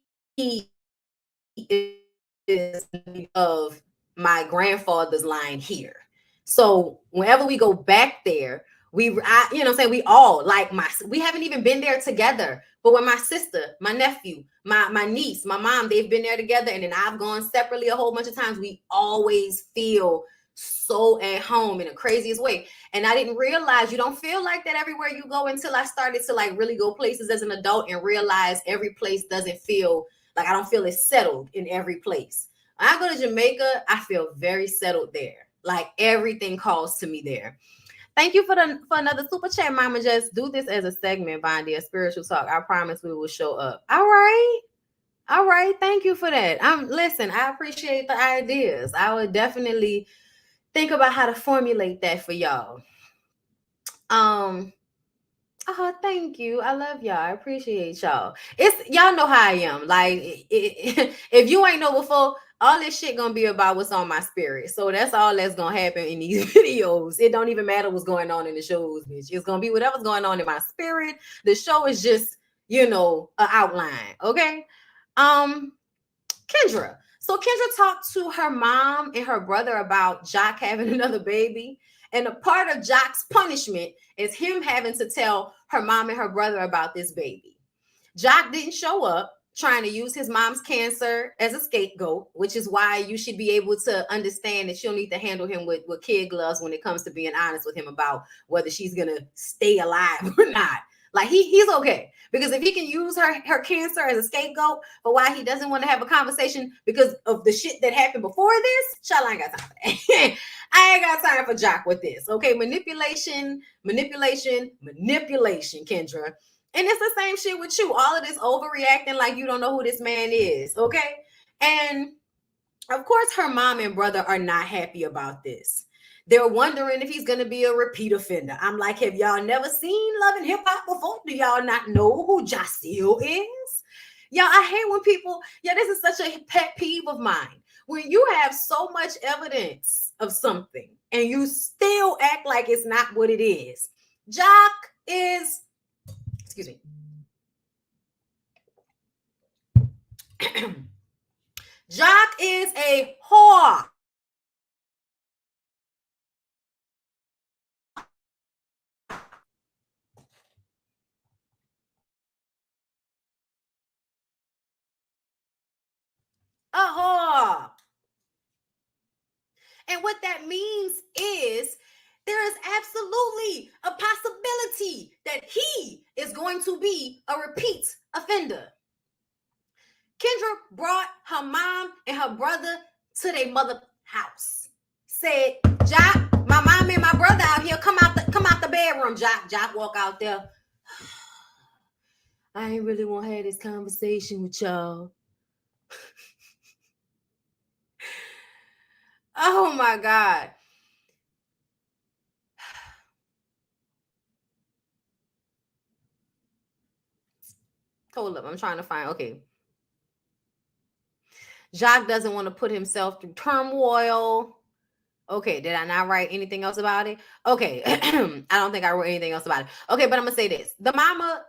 is of my grandfather's line here. So whenever we go back there, we all like we haven't even been there together. But when my sister, my nephew, my niece, my mom, they've been there together, and then I've gone separately a whole bunch of times. We always feel so at home in the craziest way. And I didn't realize you don't feel like that everywhere you go until I started to like really go places as an adult and realize every place doesn't feel like I don't feel as settled in every place. When I go to Jamaica, I feel very settled there. Like everything calls to me there. Thank you for another super chat, Mama. Just do this as a segment, Bondi, a spiritual talk. I promise we will show up. All right. All right. Thank you for that. Listen, I appreciate the ideas. I would definitely think about how to formulate that for y'all. Oh, thank you. I love y'all. I appreciate y'all. Y'all know how I am. Like, if you ain't know before, all this shit gonna be about what's on my spirit. So that's all that's gonna happen in these videos. It don't even matter what's going on in the shows, bitch. It's gonna be whatever's going on in my spirit. The show is just, an outline. Okay. Kendra. So Kendra talked to her mom and her brother about Jock having another baby. And a part of Jock's punishment is him having to tell her mom and her brother about this baby. Jock didn't show up, trying to use his mom's cancer as a scapegoat, which is why you should be able to understand that she'll need to handle him with kid gloves when it comes to being honest with him about whether she's going to stay alive or not. Like he's okay, because if he can use her cancer as a scapegoat for why he doesn't want to have a conversation because of the shit that happened before this, child, I ain't got time for that. I ain't got time for Jock with this. Okay, manipulation, Kendra. And it's the same shit with you. All of this overreacting like you don't know who this man is. Okay, and of course her mom and brother are not happy about this. They're wondering if he's going to be a repeat offender. I'm like, have y'all never seen Love and Hip Hop before? Do y'all not know who Jaceel is? Y'all, I hate when people, this is such a pet peeve of mine. When you have so much evidence of something and you still act like it's not what it is. Jock is, excuse me. Jock is a whore. A whore. And what that means is there is absolutely a possibility that he is going to be a repeat offender. Kendra brought her mom and her brother to their mother house. Said, Jock, my mom and my brother out here. Come out the bedroom, Jock. Jock walk out there. I ain't really want to have this conversation with y'all. Oh my God. Hold up. I'm trying to find. Okay. Jock doesn't want to put himself through turmoil. Okay. Did I not write anything else about it? Okay. I don't think I wrote anything else about it. Okay. But I'm going to say this. The mama,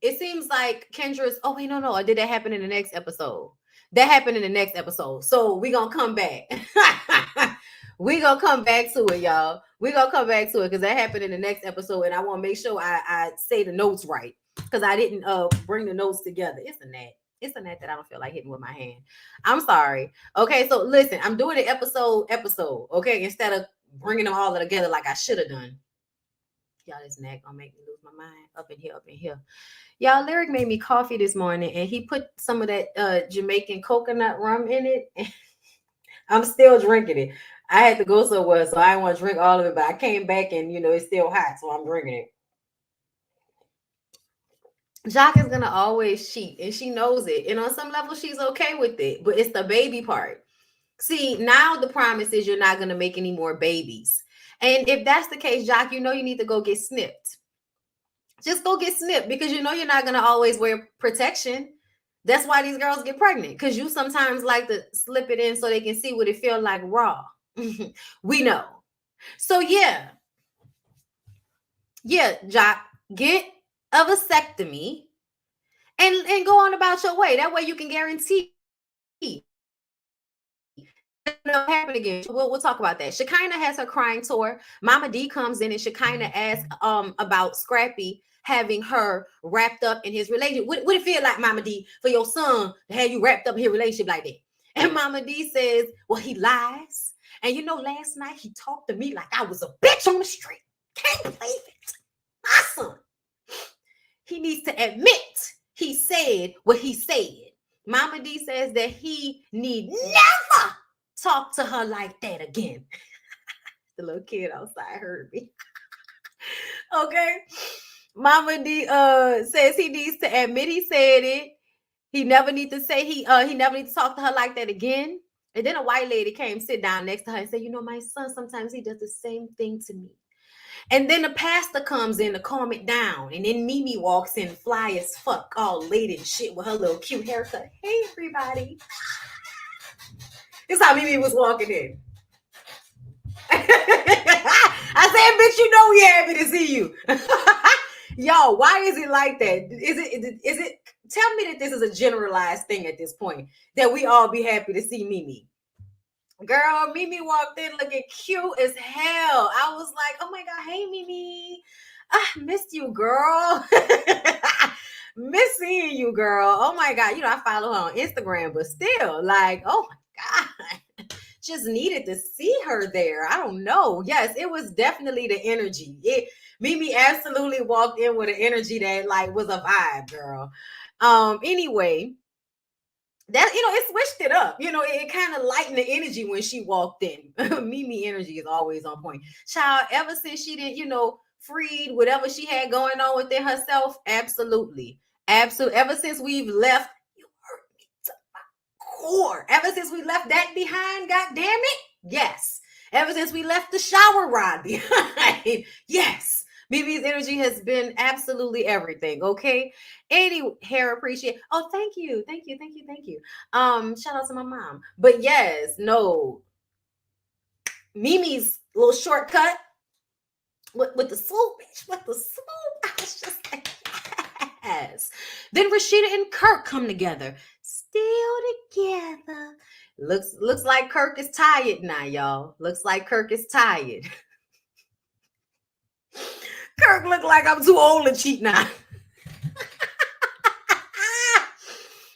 it seems like Kendra's, oh, wait, no. Or did that happen in the next episode? That happened in the next episode. So we're going to come back. We're going to come back to it, y'all. We're going to come back to it because that happened in the next episode. And I want to make sure I say the notes right because I didn't bring the notes together. It's a net that I don't feel like hitting with my hand. I'm sorry. Okay, so listen, I'm doing it episode, okay, instead of bringing them all together like I should have done. Y'all, this neck gonna make me lose my mind. Up in here. Y'all, Lyric made me coffee this morning, and he put some of that Jamaican coconut rum in it. I'm still drinking it. I had to go somewhere, so I didn't want to drink all of it, but I came back and, it's still hot, so I'm drinking it. Jock is going to always cheat, and she knows it. And on some level, she's okay with it, but it's the baby part. See, now the promise is you're not going to make any more babies. And if that's the case, Jock, you need to go get snipped. Just go get snipped because you're not going to always wear protection. That's why these girls get pregnant, because you sometimes like to slip it in so they can see what it feels like raw. We know. So, yeah. Yeah, Jock, get a vasectomy and go on about your way. That way you can guarantee never happen again. We'll talk about that. Shekinah has her crying tour. Mama D comes in and Shekinah asks about Scrappy having her wrapped up in his relationship. What it feel like, Mama D, for your son to have you wrapped up in his relationship like that? And Mama D says, well, he lies. And last night he talked to me like I was a bitch on the street. Can't believe it. My son. He needs to admit he said what he said. Mama D says that he need never talk to her like that again. The little kid outside heard me. Okay. Mama D says he needs to admit he said it. He never needs to say he never needs to talk to her like that again. And then a white lady came sit down next to her and said, my son, sometimes he does the same thing to me. And then the pastor comes in to calm it down. And then Mimi walks in fly as fuck, all late and shit with her little cute haircut. Hey, everybody. This is how Mimi was walking in. I said, bitch, we happy to see you. Yo, why is it like that? Is it tell me that this is a generalized thing at this point, that we all be happy to see Mimi. Girl, Mimi walked in looking cute as hell. I was like, oh my God, hey Mimi. I missed you, girl. Miss seeing you, girl. Oh my God. I follow her on Instagram, but still, like, oh my God. Just needed to see her there. I don't know. Yes, it was definitely the energy. Mimi absolutely walked in with an energy that like was a vibe, girl. Anyway, that it switched it up. It kind of lightened the energy when she walked in. Mimi energy is always on point. Child, ever since she did, freed whatever she had going on within herself, absolutely. Ever since we've left, you hurt me to my core. Ever since we left that behind, God damn it, yes. Ever since we left the shower rod behind, yes. Mimi's energy has been absolutely everything. Okay. Any hair appreciate. Oh, thank you. Shout out to my mom. But yes, no. Mimi's little shortcut with the swoop, bitch. With the swoop. I was just like, yes. Then Rashida and Kirk come together. Still together. Looks like Kirk is tired now, y'all. Looks like Kirk is tired. Kirk look like I'm too old to cheat now.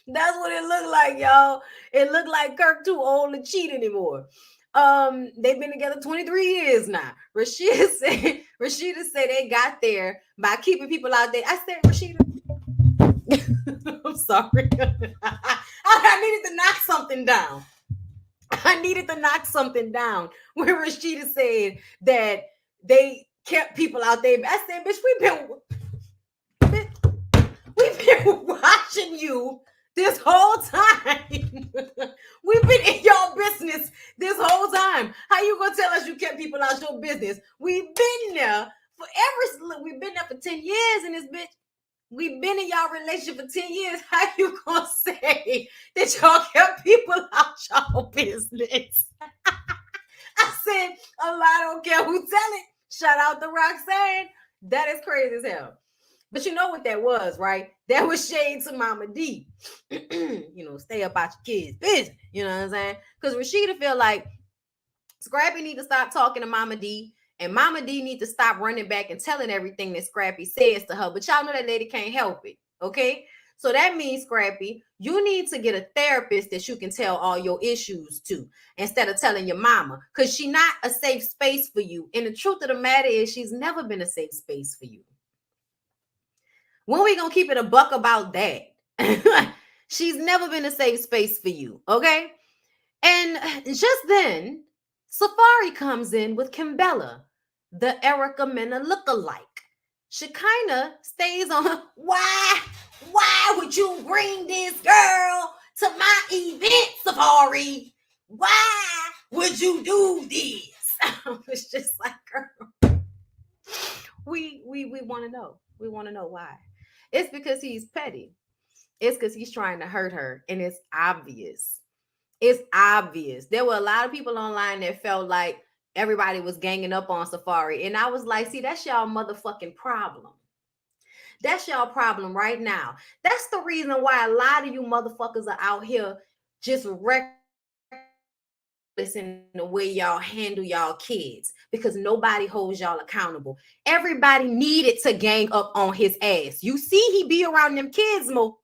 That's what it looked like, y'all. It looked like Kirk too old to cheat anymore. They've been together 23 years now. Rashida said they got there by keeping people out there. I said, Rashida. I'm sorry. I needed to knock something down. Where Rashida said that they kept people out there. I said, bitch, we've been watching you this whole time. We've been in your business this whole time. How you gonna tell us you kept people out your business? We've been there we've been there for 10 years in this bitch. We've been in y'all relationship for 10 years. How you gonna say that y'all kept people out y'all business? I said, I don't care who tell it. Shout out to Roxanne. That is crazy as hell. But you know what that was, right? That was shade to Mama D. Stay up out your kids' business. You know what I'm saying? Because Rashida feel like Scrappy need to stop talking to Mama D. And Mama D need to stop running back and telling everything that Scrappy says to her. But y'all know that lady can't help it. Okay? So that means, Scrappy, you need to get a therapist that you can tell all your issues to instead of telling your mama, because she's not a safe space for you. And the truth of the matter is she's never been a safe space for you. When we gonna keep it a buck about that? She's never been a safe space for you, okay? And just then, Safari comes in with Kimbella, the Erica Mena lookalike. Shekinah stays on, why would you bring this girl to my event, Safari? Why would you do this? I was just like, girl, we want to know. We want to know why. It's because he's petty. It's because he's trying to hurt her. And it's obvious. It's obvious. There were a lot of people online that felt like everybody was ganging up on Safari. And I was like, see, that's y'all motherfucking problem. That's y'all problem right now. That's the reason why a lot of you motherfuckers are out here just reckless in the way y'all handle y'all kids, because nobody holds y'all accountable. Everybody needed to gang up on his ass. You see, he be around them kids more.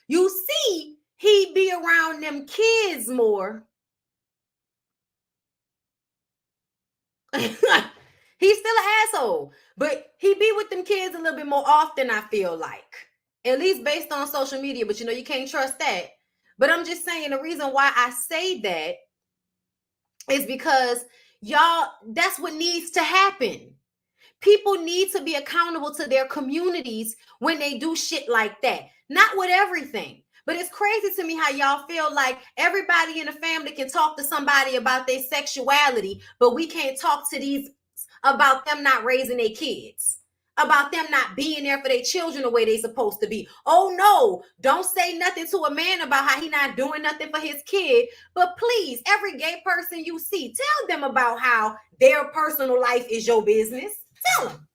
You see, he be around them kids more. He's still an asshole, but he be with them kids a little bit more often, I feel like. At least based on social media, but you know, you can't trust that. But I'm just saying, the reason why I say that is because y'all, that's what needs to happen. People need to be accountable to their communities when they do shit like that. Not with everything. But it's crazy to me how y'all feel like everybody in the family can talk to somebody about their sexuality, but we can't talk to these about them not raising their kids, about them not being there for their children the way they're supposed to be. Oh no, don't say nothing to a man about how he not doing nothing for his kid. But please, every gay person you see, tell them about how their personal life is your business. Tell them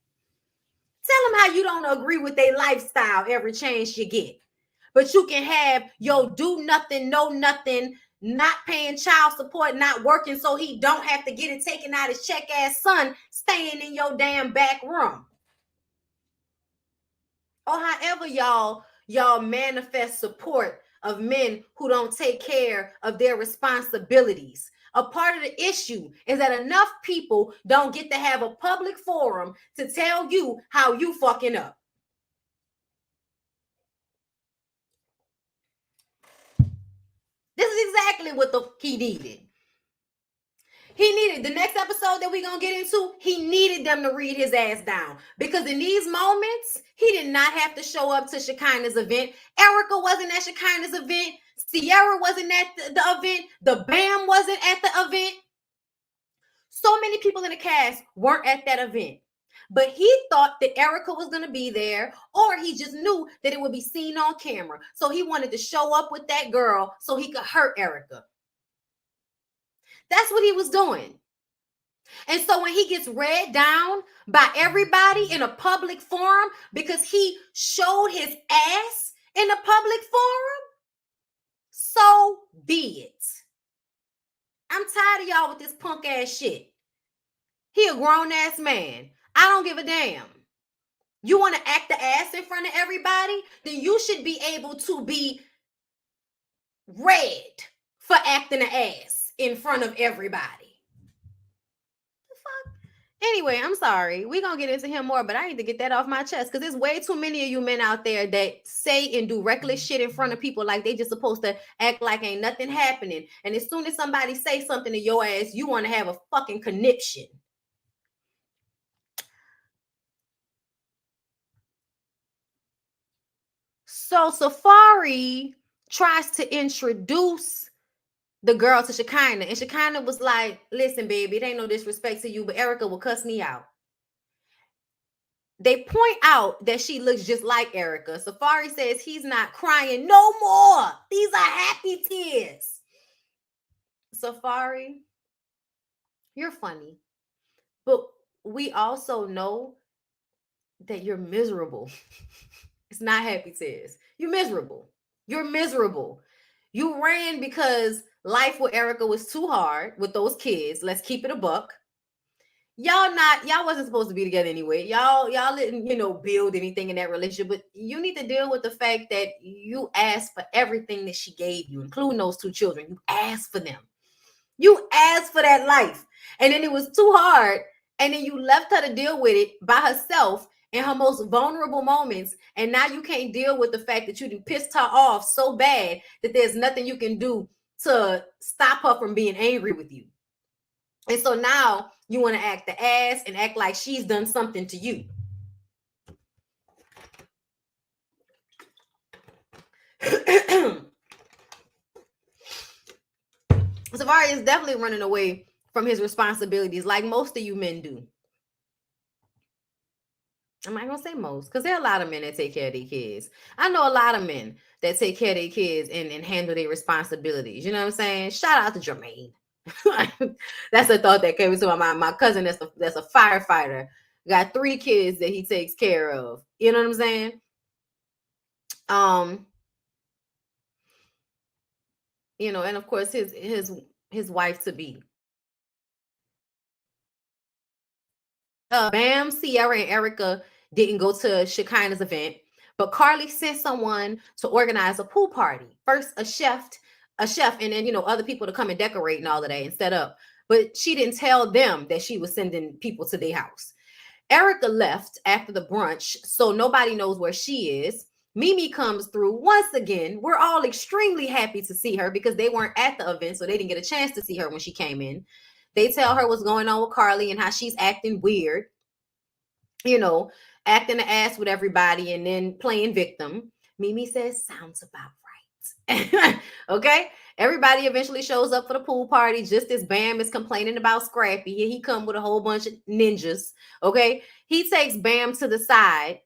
how you don't agree with their lifestyle every chance you get. But you can have your do nothing, know nothing, not paying child support, not working so he don't have to get it taken out his check ass son staying in your damn back room. Or however y'all manifest support of men who don't take care of their responsibilities. A part of the issue is that enough people don't get to have a public forum to tell you how you fucking up. This is exactly what he needed. He needed, the next episode that we're going to get into, he needed them to read his ass down. Because in these moments, he did not have to show up to Shekinah's event. Erica wasn't at Shekinah's event. Sierra wasn't at the event. The BAM wasn't at the event. So many people in the cast weren't at that event. But he thought that Erica was going to be there, or he just knew that it would be seen on camera. So he wanted to show up with that girl so he could hurt Erica. That's what he was doing. And so when he gets read down by everybody in a public forum because he showed his ass in a public forum, so be it. I'm tired of y'all with this punk ass shit. He a grown ass man. I don't give a damn. You want to act the ass in front of everybody? Then you should be able to be read for acting the ass in front of everybody. The fuck? Anyway, I'm sorry. We're going to get into him more, but I need to get that off my chest because there's way too many of you men out there that say and do reckless shit in front of people like they just supposed to act like ain't nothing happening. And as soon as somebody say something to your ass, you want to have a fucking conniption. So Safari tries to introduce the girl to Shekinah, and Shekinah was like, listen, baby, it ain't no disrespect to you, but Erica will cuss me out. They point out that she looks just like Erica. Safari says he's not crying no more. These are happy tears. Safari, you're funny, but we also know that you're miserable. It's not happy tears. You're miserable. You're miserable. You ran because life with Erica was too hard with those kids. Let's keep it a buck. Y'all wasn't supposed to be together anyway. Y'all didn't, build anything in that relationship, but you need to deal with the fact that you asked for everything that she gave you, including those two children. You asked for them. You asked for that life. And then it was too hard. And then you left her to deal with it by herself in her most vulnerable moments. And now you can't deal with the fact that you pissed her off so bad that there's nothing you can do to stop her from being angry with you. And so now you want to act the ass and act like she's done something to you. Safari is definitely running away from his responsibilities like most of you men do. I'm not going to say most, because there are a lot of men that take care of their kids. I know a lot of men that take care of their kids and handle their responsibilities. You know what I'm saying? Shout out to Jermaine. That's a thought that came into my mind. My cousin that's a firefighter, got 3 kids that he takes care of. You know what I'm saying? You know, and of course his wife to be. Bam, Sierra, and Erica didn't go to Shekinah's event, but Carly sent someone to organize a pool party. First, a chef, and then, you know, other people to come and decorate and all of that and set up. But she didn't tell them that she was sending people to their house. Erica left after the brunch, so nobody knows where she is. Mimi comes through once again. We're all extremely happy to see her because they weren't at the event, so they didn't get a chance to see her when she came in. They tell her what's going on with Carly and how she's acting weird, you know, acting the ass with everybody and then playing victim. Mimi says, sounds about right. Okay. Everybody eventually shows up for the pool party, just as Bam is complaining about Scrappy. And he come with a whole bunch of ninjas. Okay. He takes Bam to the side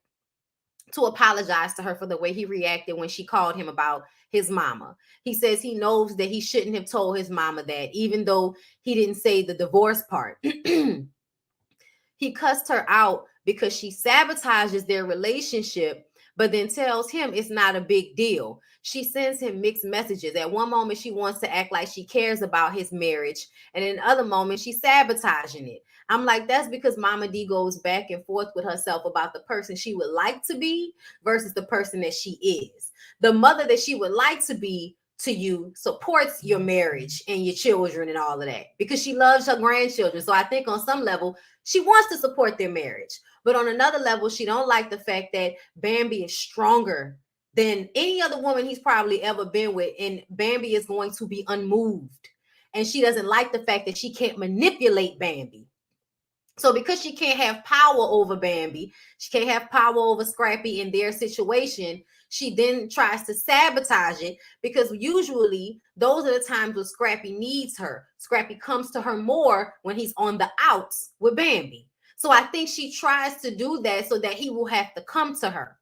to apologize to her for the way he reacted when she called him about his mama. He says he knows that he shouldn't have told his mama that, even though he didn't say the divorce part. He cussed her out because she sabotages their relationship, but then tells him it's not a big deal. She sends him mixed messages. At one moment, she wants to act like she cares about his marriage, and in other moments, she's sabotaging it. I'm like, that's because Mama D goes back and forth with herself about the person she would like to be versus the person that she is. The mother that she would like to be to you supports your marriage and your children and all of that because she loves her grandchildren. So I think on some level, she wants to support their marriage. But on another level, she don't like the fact that Bambi is stronger than any other woman he's probably ever been with. And Bambi is going to be unmoved. And she doesn't like the fact that she can't manipulate Bambi. So because she can't have power over Bambi, she can't have power over Scrappy in their situation, she then tries to sabotage it because usually those are the times when Scrappy needs her. Scrappy comes to her more when he's on the outs with Bambi. So I think she tries to do that so that he will have to come to her.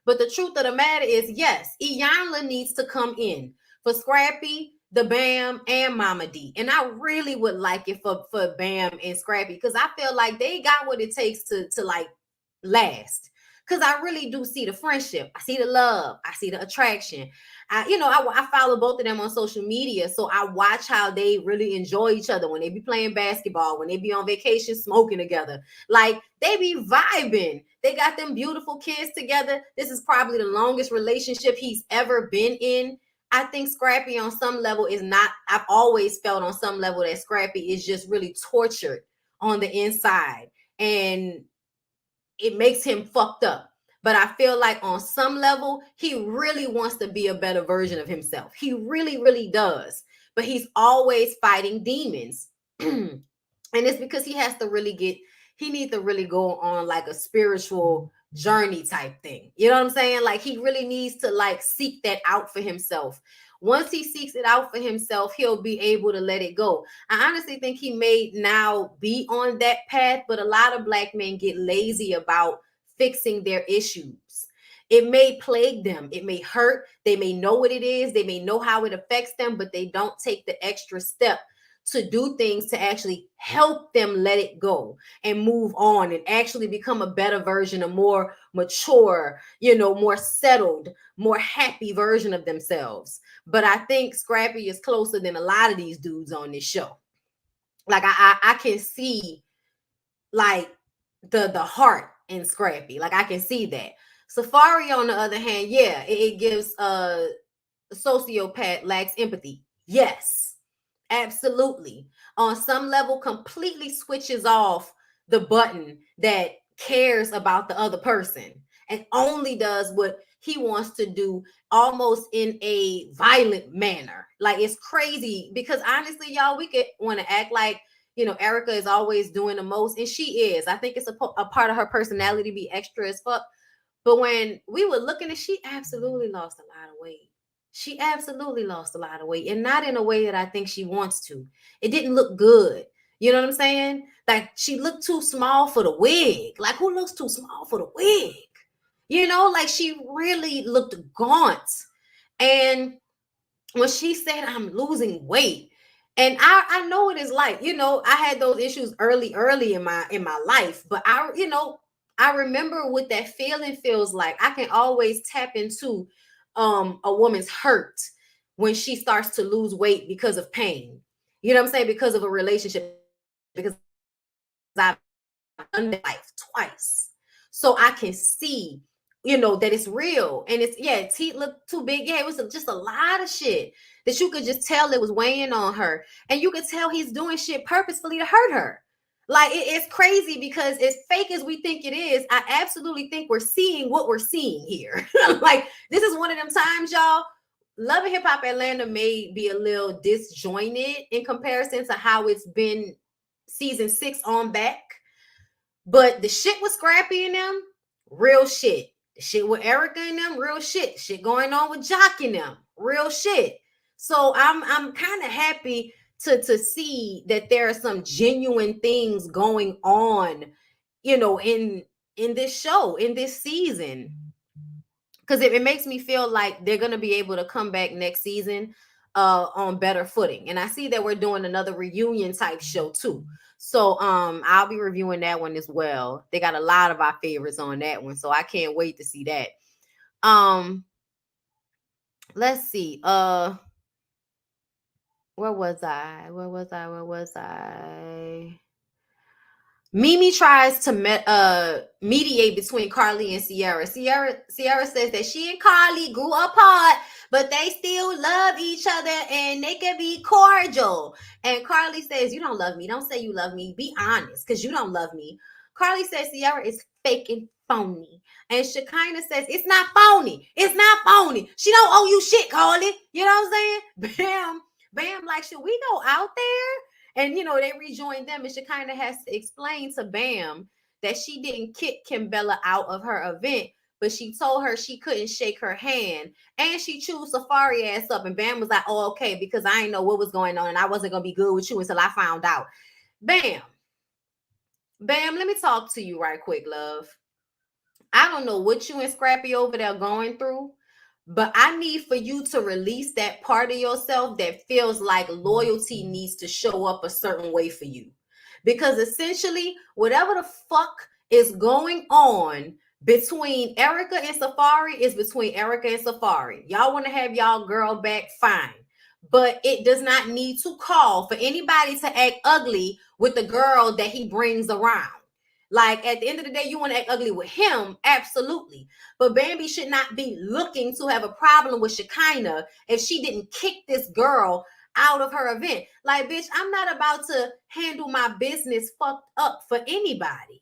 But the truth of the matter is, yes, Iyanla needs to come in for Scrappy, the Bam, and Mama D. And I really would like it for Bam and Scrappy because I feel like they got what it takes to like last. Because I really do see the friendship. I see the love. I see the attraction. I follow both of them on social media. So I watch how they really enjoy each other when they be playing basketball, when they be on vacation smoking together. Like, they be vibing. They got them beautiful kids together. This is probably the longest relationship he's ever been in. I think Scrappy on some level is not, I've always felt on some level that Scrappy is just really tortured on the inside. And it makes him fucked up. But I feel like on some level, he really wants to be a better version of himself. He really, really does. But he's always fighting demons. And it's because he has to really he needs to really go on like a spiritual journey type thing. You know what I'm saying? Like, he really needs to like seek that out for himself. Once he seeks it out for himself, he'll be able to let it go. I honestly think he may now be on that path, but a lot of Black men get lazy about fixing their issues. It may plague them. It may hurt. They may know what it is. They may know how it affects them, but they don't take the extra step to do things to actually help them let it go and move on and actually become a better version, a more mature, more settled, more happy version of themselves. But I think Scrappy is closer than a lot of these dudes on this show. Like, I can see like the heart in Scrappy. Like, I can see that. Safari, on the other hand, yeah, it gives a sociopath lacks empathy. Yes, absolutely. On some level, completely switches off the button that cares about the other person and only does what he wants to do, almost in a violent manner. Like, it's crazy because honestly, y'all, we could want to act like, Erica is always doing the most, and she is. I think it's a part of her personality to be extra as fuck. But when we were looking at, she absolutely lost a lot of weight. She absolutely lost a lot of weight, and not in a way that I think she wants to. It didn't look good. You know what I'm saying? Like, she looked too small for the wig. Like, who looks too small for the wig? Like, she really looked gaunt. And when she said, I'm losing weight, And I know it is like, I had those issues early in my life, but I remember what that feeling feels like. I can always tap into a woman's hurt when she starts to lose weight because of pain. You know what I'm saying? Because of a relationship, because I've done that life twice. So I can see, that it's real. And teeth look too big. Yeah, it was just a lot of shit that you could just tell it was weighing on her. And you could tell he's doing shit purposefully to hurt her. Like, it's crazy because as fake as we think it is, I absolutely think we're seeing what we're seeing here. Like, this is one of them times, y'all. Love and Hip Hop Atlanta may be a little disjointed in comparison to how it's been season 6 on back. But the shit with Scrappy and them, real shit. The shit with Erica and them, real shit. The shit going on with Jock and them, real shit. So I'm kind of happy to see that there are some genuine things going on, in this show, in this season. Because it makes me feel like they're gonna be able to come back next season on better footing. And I see that we're doing another reunion type show too. So I'll be reviewing that one as well. They got a lot of our favorites on that one, so I can't wait to see that. Let's see. Where was I? Mimi tries to mediate between Carly and Sierra. Sierra says that she and Carly grew apart, but they still love each other and they can be cordial. And Carly says, you don't love me. Don't say you love me. Be honest, because you don't love me. Carly says Sierra is fake and phony. And Shekinah says, it's not phony. It's not phony. She don't owe you shit, Carly. You know what I'm saying? Bam, like, should we go out there? And, they rejoined them, and Shekinah has to explain to Bam that she didn't kick Kimbella out of her event, but she told her she couldn't shake her hand. And she chewed Safari ass up. And Bam was like, oh, okay, because I didn't know what was going on, and I wasn't going to be good with you until I found out. Bam, let me talk to you right quick, love. I don't know what you and Scrappy over there going through, but I need for you to release that part of yourself that feels like loyalty needs to show up a certain way for you. Because essentially, whatever the fuck is going on between Erica and Safari is between Erica and Safari. Y'all want to have y'all girl back, fine. But it does not need to call for anybody to act ugly with the girl that he brings around. Like, at the end of the day, you want to act ugly with him, absolutely. But Bambi should not be looking to have a problem with Shekinah if she didn't kick this girl out of her event. Like, bitch, I'm not about to handle my business fucked up for anybody.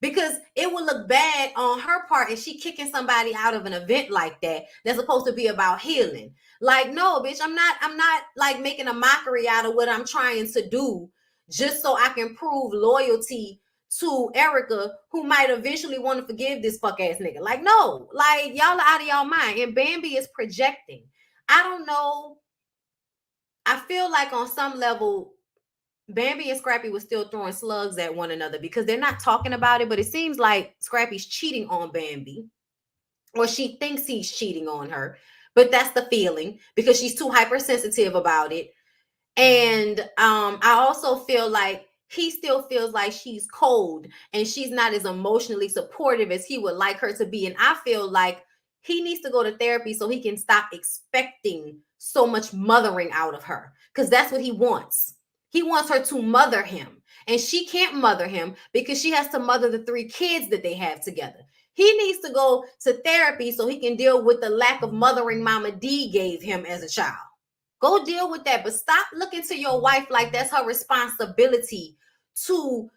Because it would look bad on her part if she kicking somebody out of an event like that that's supposed to be about healing. Like, no, bitch, I'm not like making a mockery out of what I'm trying to do just so I can prove loyalty to Erica, who might eventually want to forgive this fuck ass nigga. Like, no, like, y'all are out of y'all mind. And Bambi is projecting. I don't know. I feel like on some level, Bambi and Scrappy was still throwing slugs at one another because they're not talking about it, but it seems like Scrappy's cheating on Bambi, or she thinks he's cheating on her, but that's the feeling because she's too hypersensitive about it. And I also feel like he still feels like she's cold and she's not as emotionally supportive as he would like her to be. And I feel like he needs to go to therapy so he can stop expecting so much mothering out of her, because that's what he wants. He wants her to mother him, and she can't mother him because she has to mother the 3 kids that they have together. He needs to go to therapy so he can deal with the lack of mothering Mama D gave him as a child. Go deal with that, but stop looking to your wife like that's her responsibility to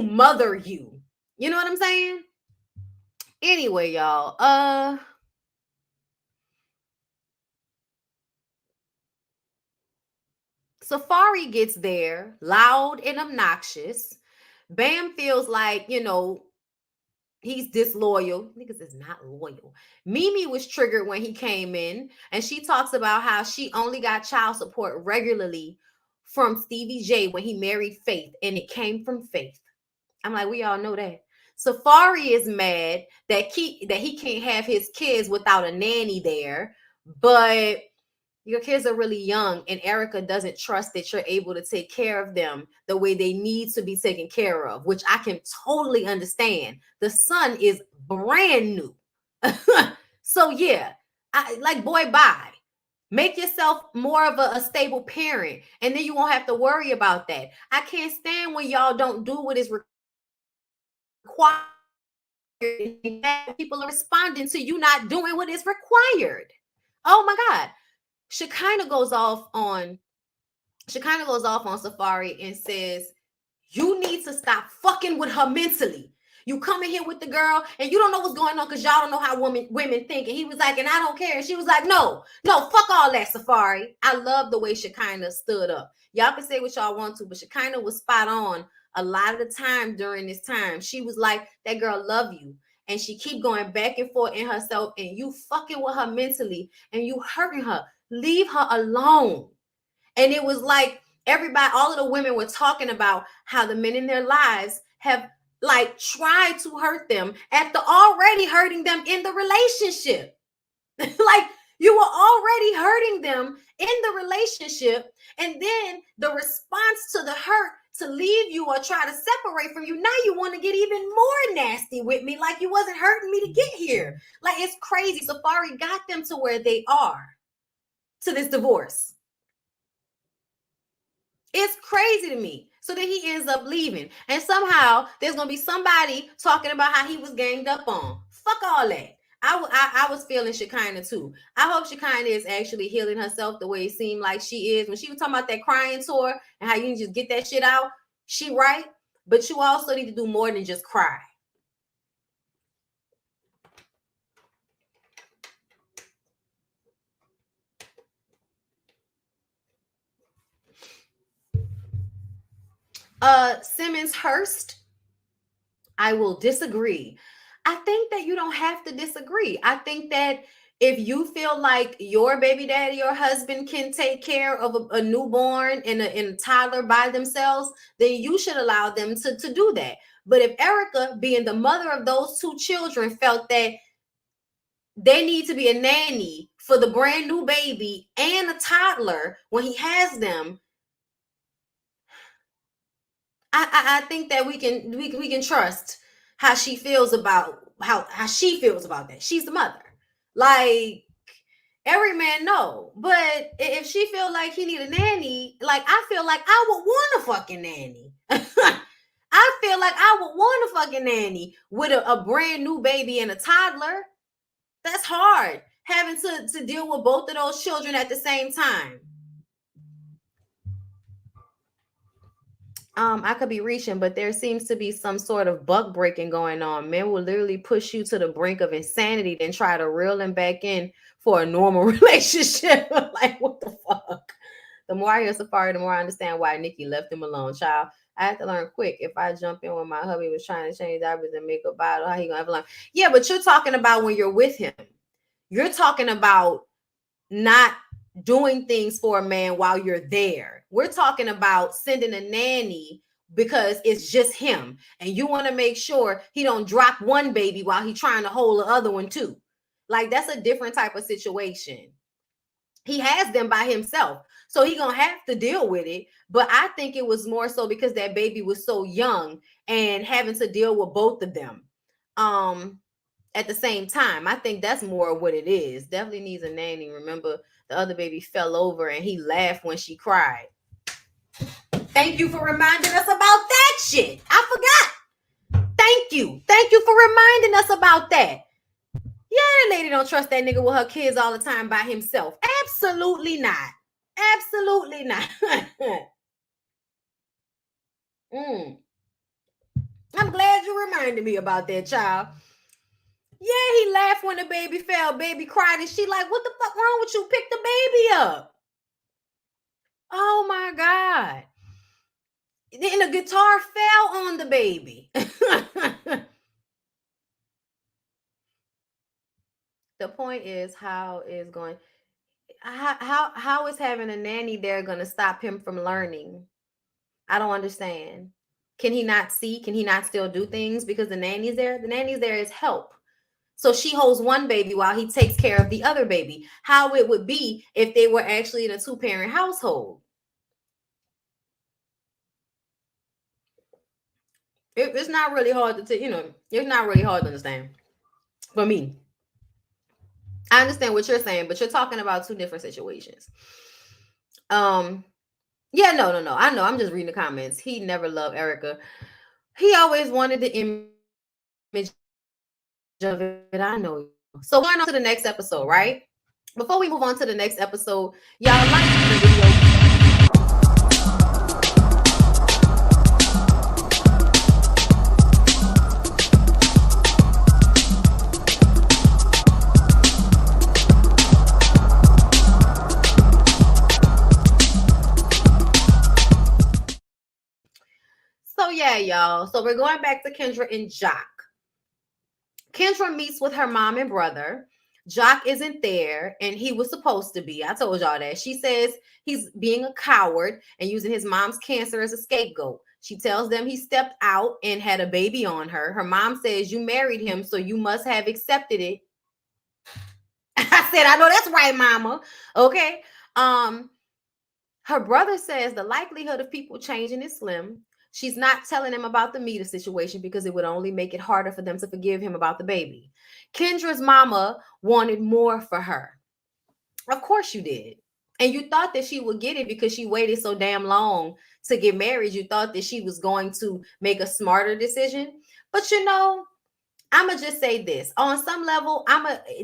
mother you. You know what I'm saying? Anyway, y'all, Safari gets there loud and obnoxious. Bam feels like, he's disloyal. Niggas is not loyal. Mimi was triggered when he came in, and she talks about how she only got child support regularly from Stevie J when he married Faith, and it came from Faith. I'm like, we all know that. Safari is mad that he can't have his kids without a nanny there, but Your kids are really young, and Erica doesn't trust that you're able to take care of them the way they need to be taken care of, which I can totally understand. The son is brand new. So yeah, I like, boy, bye. Make yourself more of a stable parent, and then you won't have to worry about that. I can't stand when y'all don't do what is required. People are responding to you not doing what is required. Oh my God. Shekinah goes off on Safari and says, you need to stop fucking with her mentally. You come in here with the girl and you don't know what's going on because y'all don't know how women think. And he was like, and I don't care. And she was like, no, fuck all that, Safari. I love the way Shekinah stood up. Y'all can say what y'all want to, but Shekinah was spot on a lot of the time during this time. She was like, that girl love you. And she keep going back and forth in herself, and you fucking with her mentally and you hurting her. Leave her alone. And it was like everybody, all of the women were talking about how the men in their lives have like tried to hurt them after already hurting them in the relationship. Like, you were already hurting them in the relationship, and then the response to the hurt to leave you or try to separate from you, now you want to get even more nasty with me, like you wasn't hurting me to get here. Like, it's crazy. Safari got them to where they are, to this divorce. It's crazy to me. So then he ends up leaving, and somehow there's gonna be somebody talking about how he was ganged up on. Fuck all that. I was feeling Shekinah too. I hope Shekinah is actually healing herself the way it seemed like she is. When she was talking about that crying tour and how you can just get that shit out, she right. But you also need to do more than just cry. Simmons Hurst, I will disagree. I think that you don't have to disagree. I think that if you feel like your baby daddy or husband can take care of a newborn and a toddler by themselves, then you should allow them to do that. But if Erica, being the mother of those two children, felt that they need to be a nanny for the brand new baby and a toddler when he has them, I think that we can trust how she feels about how she feels about that. She's the mother. Like, every man know. But if she feel like he need a nanny, like, I feel like I would want a fucking nanny. I feel like I would want a fucking nanny with a brand new baby and a toddler. That's hard, having to deal with both of those children at the same time. I could be reaching, but there seems to be some sort of buck breaking going on. Men will literally push you to the brink of insanity, then try to reel them back in for a normal relationship. Like, what the fuck? The more I hear Safari, the more I understand why Nikki left him alone. Child, I had to learn quick. If I jump in when my hubby was trying to change diapers and make a bottle, how he gonna ever learn? Yeah, but you're talking about when you're with him. You're talking about not doing things for a man while you're there. We're talking about sending a nanny because it's just him, and you want to make sure he don't drop one baby while he's trying to hold the other one too. Like, that's a different type of situation. He has them by himself, so he gonna have to deal with it. But I think it was more so because that baby was so young and having to deal with both of them at the same time. I think that's more what it is. Definitely needs a nanny. Remember, the other baby fell over and he laughed when she cried. Thank you for reminding us about that shit. I forgot. Thank you for reminding us about that. Yeah, that lady don't trust that nigga with her kids all the time by himself. Absolutely not. Absolutely not. I'm glad you reminded me about that, child. Yeah, he laughed when the baby fell. Baby cried, and she like, what the fuck wrong with you? Pick the baby up. Oh my God. And the guitar fell on the baby. The point is, how is having a nanny there going to stop him from learning? I don't understand. Can he not see? Can he not still do things because the nanny's there? The nanny's there is help. So she holds one baby while he takes care of the other baby. How it would be if they were actually in a two-parent household. It's not really hard to, it's not really hard to understand for me. I understand what you're saying, but you're talking about two different situations. Yeah, no. I know. I'm just reading the comments. He never loved Erica. He always wanted the image of it. I know. So going on to the next episode, right? Before we move on to the next episode, y'all like the video. So yeah, y'all. So we're going back to Kendra and Jock. Kendra meets with her mom and brother. Jock isn't there, and he was supposed to be. I told y'all that. She says he's being a coward and using his mom's cancer as a scapegoat. She tells them he stepped out and had a baby on her. Her mom says, you married him, so you must have accepted it. I said, I know that's right, mama. Okay. Her brother says the likelihood of people changing is slim. She's not telling him about the Mita situation because it would only make it harder for them to forgive him about the baby. Kendra's mama wanted more for her. Of course you did. And you thought that she would get it because she waited so damn long to get married. You thought that she was going to make a smarter decision. But I'm going to just say this. On some level,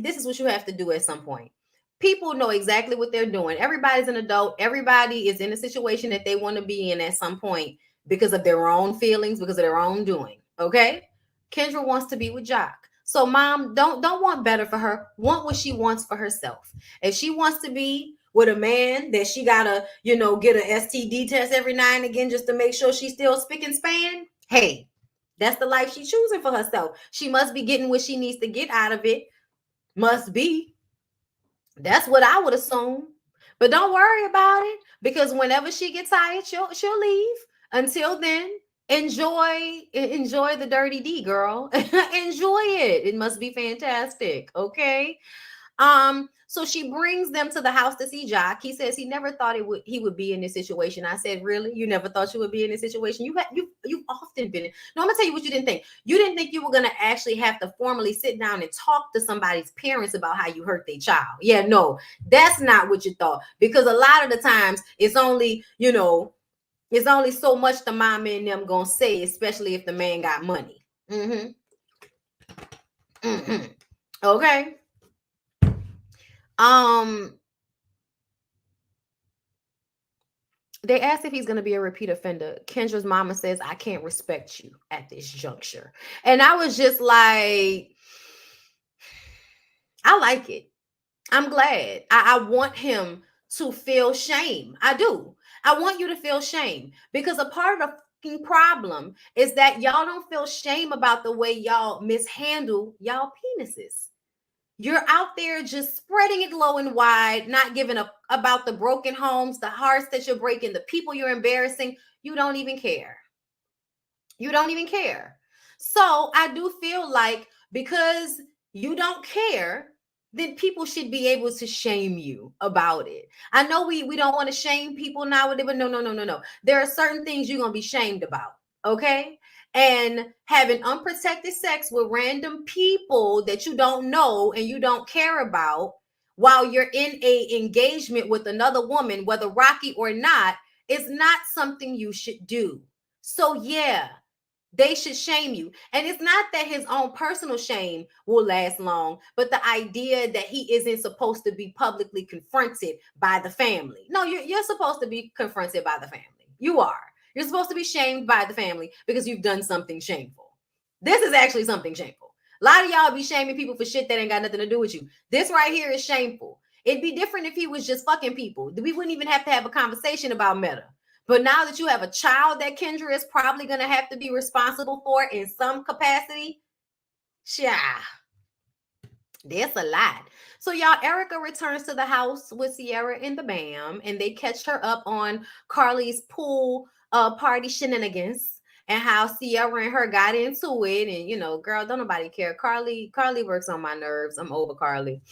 this is what you have to do at some point. People know exactly what they're doing. Everybody's an adult. Everybody is in a situation that they want to be in at some point because of their own feelings, because of their own doing. Okay? Kendra wants to be with Jock. So mom, don't want better for her. Want what she wants for herself. If she wants to be with a man that she gotta, get an STD test every now and again just to make sure she's still spick and span, hey, that's the life she's choosing for herself. She must be getting what she needs to get out of it. Must be. That's what I would assume. But don't worry about it, because whenever she gets tired, she'll leave. Until then, enjoy the dirty D, girl. Enjoy it. It must be fantastic. Okay. So she brings them to the house to see Jock. He says he never thought he would be in this situation. I said, really? You never thought you would be in this situation? You've often been in. No, I'm gonna tell you what you didn't think. You didn't think you were gonna actually have to formally sit down and talk to somebody's parents about how you hurt their child. Yeah, no, that's not what you thought. Because a lot of the times it's only, it's only so much the mama and them gonna say, especially if the man got money. Okay. They asked if he's going to be a repeat offender. Kendra's mama says, I can't respect you at this juncture. And I was just like, I like it. I'm glad. I want him to feel shame. I do. I want you to feel shame, because a part of the problem is that y'all don't feel shame about the way y'all mishandle y'all penises. You're out there just spreading it low and wide, not giving up about the broken homes, the hearts that you're breaking, the people you're embarrassing. You don't even care. You don't even care. So I do feel like because you don't care, then people should be able to shame you about it. I know we don't want to shame people nowadays, but no. There are certain things you're going to be shamed about, okay? And having unprotected sex with random people that you don't know and you don't care about while you're in a engagement with another woman, whether rocky or not, is not something you should do. So yeah, they should shame you. And it's not that his own personal shame will last long, but the idea that he isn't supposed to be publicly confronted by the family. No, you're supposed to be confronted by the family. You are. You're supposed to be shamed by the family because you've done something shameful. This is actually something shameful. A lot of y'all be shaming people for shit that ain't got nothing to do with you. This right here is shameful. It'd be different if he was just fucking people. We wouldn't even have to have a conversation about meta. But now that you have a child that Kendra is probably going to have to be responsible for in some capacity, that's a lot. So y'all, Erica returns to the house with Sierra and the Bam, and they catch her up on Carly's pool party shenanigans. and how Sierra and her got into it. And you know, girl, don't nobody care. Carly works on my nerves. I'm over Carly.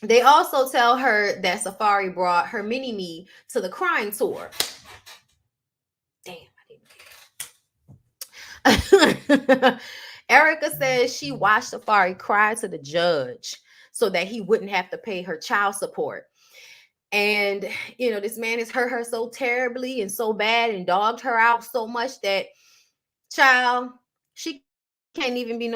They also tell her that Safari brought her mini-me to the crying tour. Damn, I didn't care. Erica says she watched Safari cry to the judge so that he wouldn't have to pay her child support. And, you know, this man has hurt her so terribly and so bad and dogged her out so much that, child, she can't even be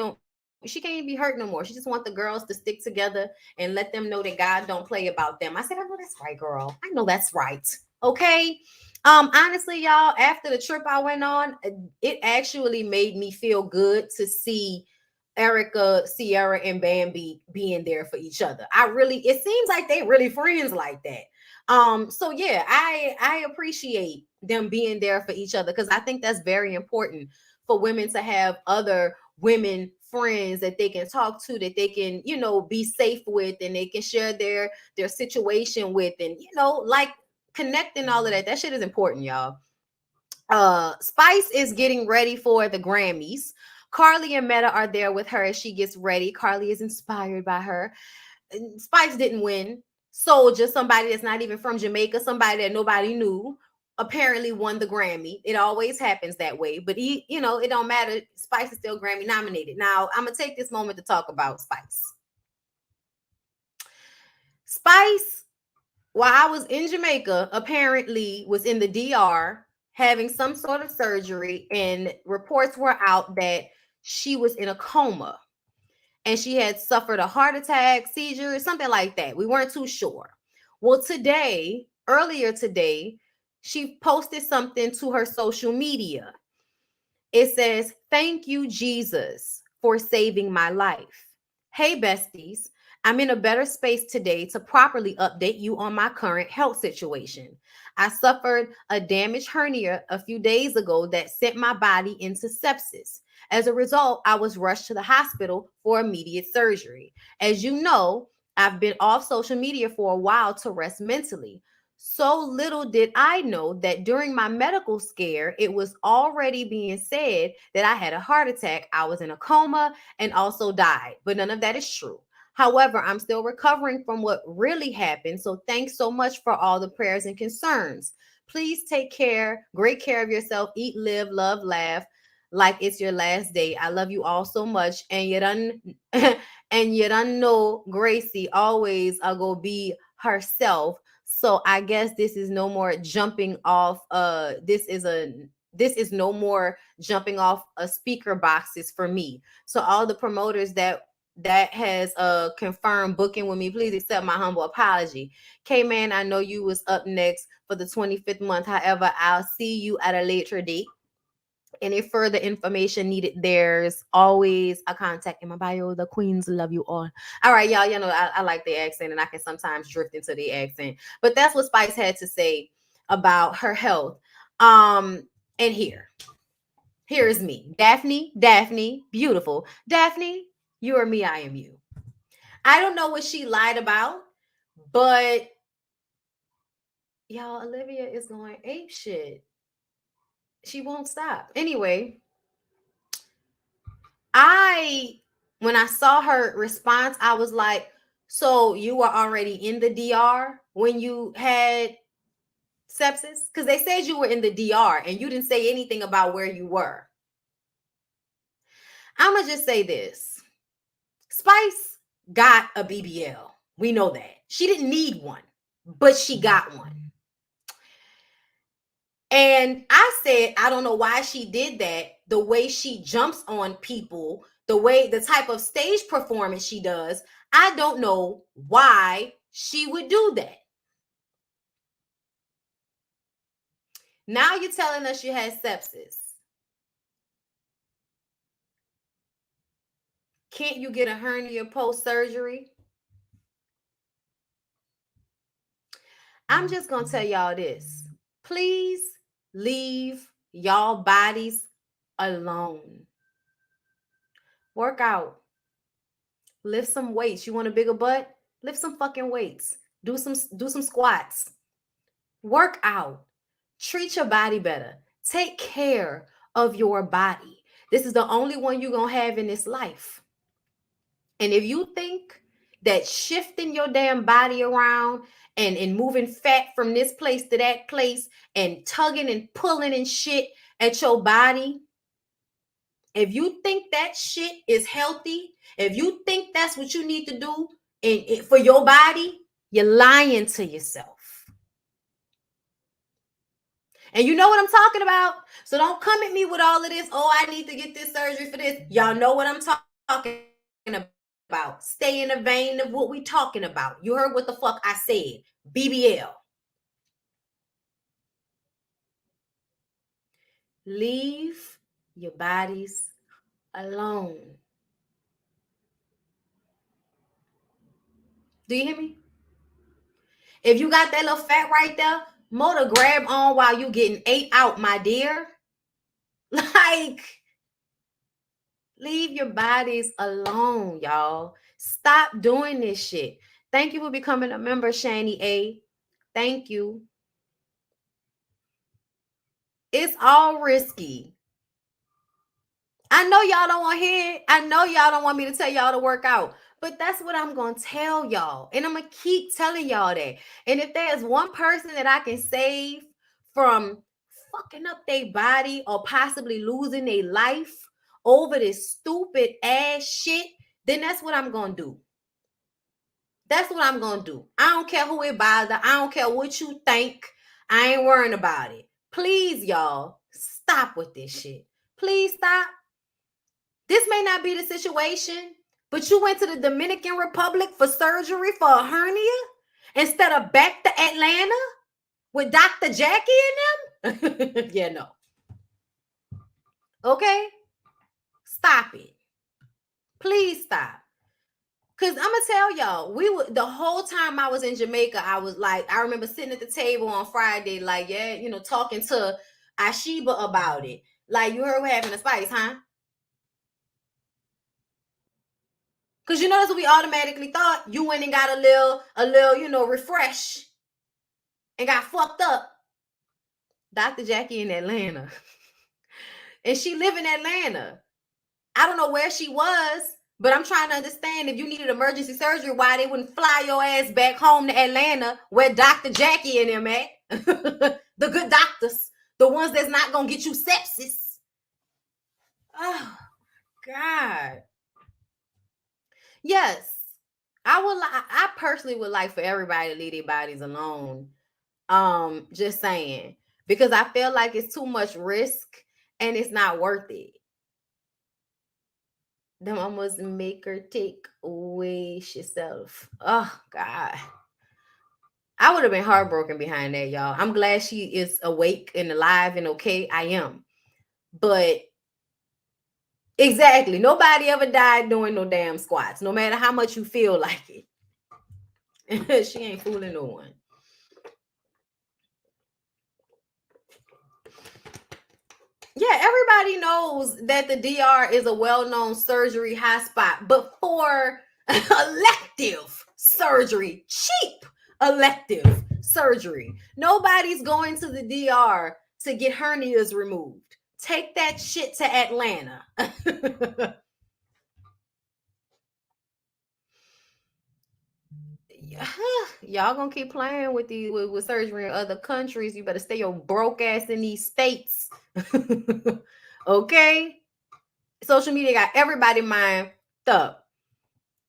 she can't even be hurt no more. She just wants the girls to stick together and let them know that God don't play about them. I said, I know that's right, girl. I know that's right. Okay. Honestly, y'all, after the trip I went on, it actually made me feel good to see Erica, Sierra, and Bambi being there for each other. It seems like they really friends like that. So yeah, I appreciate them being there for each other because I think that's very important for women to have other women friends that they can talk to, that they can, you know, be safe with, and they can share their situation with, and you know, like connecting all of that. That shit is important, y'all. Spice is getting ready for the Grammys. Carly and Meta are there with her as she gets ready. Carly is inspired by her. Spice didn't win. Soldier, somebody that's not even from Jamaica, somebody that nobody knew, apparently won the Grammy. It always happens that way, but you know, it don't matter. Spice is still Grammy nominated. Now, I'm gonna take this moment to talk about Spice. Spice, while I was in Jamaica, apparently was in the DR having some sort of surgery, and reports were out that she was in a coma and she had suffered a heart attack, seizure, something like that. We weren't too sure. Well, earlier today, she posted something to her social media. It says, "Thank you, Jesus, for saving my life. Hey, besties, I'm in a better space today to properly update you on my current health situation. I suffered a damaged hernia a few days ago that sent my body into sepsis. As a result, I was rushed to the hospital for immediate surgery. As you know, I've been off social media for a while to rest mentally. So little did I know that during my medical scare, it was already being said that I had a heart attack, I was in a coma, and also died. But none of that is true. However, I'm still recovering from what really happened. So thanks so much for all the prayers and concerns. Please take great care of yourself. Eat, live, love, laugh like it's your last day. I love you all so much. And you don't and you don't know Gracie always go be herself. So I guess this is no more jumping off. This is no more jumping off a speaker boxes for me. So all the promoters that has confirmed booking with me, please accept my humble apology. K-Man, I know you was up next for the 25th month. However, I'll see you at a later date. Any further information needed, there's always a contact in my bio. The queens love you all. All right, y'all, you know, I like the accent and I can sometimes drift into the accent. But that's what Spice had to say about her health. And here is me. Daphne, beautiful. Daphne, you are me, I am you. I don't know what she lied about, but y'all, Olivia is going ape shit. She won't stop. Anyway, when I saw her response, I was like, so you were already in the DR when you had sepsis? Because they said you were in the DR and you didn't say anything about where you were. I'm going to just say this. Spice got a BBL. We know that. She didn't need one, but she got one. And I said, I don't know why she did that. The way she jumps on people, the type of stage performance she does, I don't know why she would do that. Now you're telling us you had sepsis. Can't you get a hernia post-surgery? I'm just going to tell y'all this. Please leave y'all bodies alone. Work out. Lift some weights. You want a bigger butt? Lift some fucking weights. Do some squats. Work out. Treat your body better. Take care of your body. This is the only one you're going to have in this life. And if you think that shifting your damn body around and moving fat from this place to that place and tugging and pulling and shit at your body, if you think that shit is healthy, if you think that's what you need to do for your body, you're lying to yourself. And you know what I'm talking about? So don't come at me with all of this, oh, I need to get this surgery for this. Y'all know what I'm talking about. Stay in the vein of what we talking about. You heard what the fuck I said. BBL. Leave your bodies alone. Do you hear me? If you got that little fat right there, more to grab on while you getting ate out, my dear. Like, leave your bodies alone, y'all. Stop doing this shit. Thank you for becoming a member, Shani A. Thank you. It's all risky. I know y'all don't want to hear it. I know y'all don't want me to tell y'all to work out. But that's what I'm going to tell y'all. And I'm going to keep telling y'all that. And if there's one person that I can save from fucking up their body or possibly losing their life over this stupid ass shit, then that's what I'm going to do. That's what I'm going to do. I don't care who it bothers. I don't care what you think. I ain't worrying about it. Please, y'all, stop with this shit. Please stop. This may not be the situation, but you went to the Dominican Republic for surgery for a hernia instead of back to Atlanta with Dr. Jackie and them? Yeah, no. Okay? Stop it. Please stop. Because I'm going to tell y'all, the whole time I was in Jamaica, I was like, I remember sitting at the table on Friday, like, yeah, you know, talking to Ashiba about it. Like, you heard we're having a spice, huh? Because you know that's what we automatically thought. You went and got a little, you know, refresh and got fucked up. Dr. Jackie in Atlanta. And she live in Atlanta. I don't know where she was, but I'm trying to understand if you needed emergency surgery, why they wouldn't fly your ass back home to Atlanta where Dr. Jackie and them at. The good doctors. The ones that's not going to get you sepsis. Oh, God. Yes, I personally would like for everybody to leave their bodies alone. Just saying, because I feel like it's too much risk and it's not worth it. Them almost make her take away herself. Oh God, I would have been heartbroken behind that, y'all. I'm glad she is awake and alive and okay. I am, but. Exactly. Nobody ever died doing no damn squats, no matter how much you feel like it. She ain't fooling no one. Yeah, everybody knows that the DR is a well-known surgery hotspot, but for elective surgery, cheap elective surgery, nobody's going to the DR to get hernias removed. Take that shit to Atlanta. Y'all gonna keep playing with with surgery in other countries. You better stay your broke ass in these states. Okay? Social media got everybody mind up.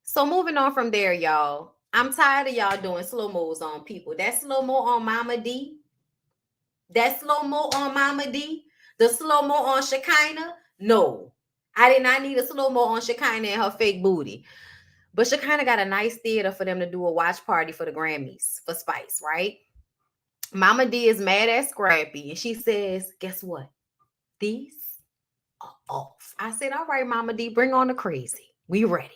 So moving on from there, y'all. I'm tired of y'all doing slow-mos on people. That slow-mo on Mama D. That slow-mo on Mama D. The slow-mo on Shekinah. No. I did not need a slow-mo on Shekinah and her fake booty. But Shekinah got a nice theater for them to do a watch party for the Grammys for Spice, right? Mama D is mad at Scrappy. And she says, guess what? These are off. I said, all right, Mama D, bring on the crazy. We ready.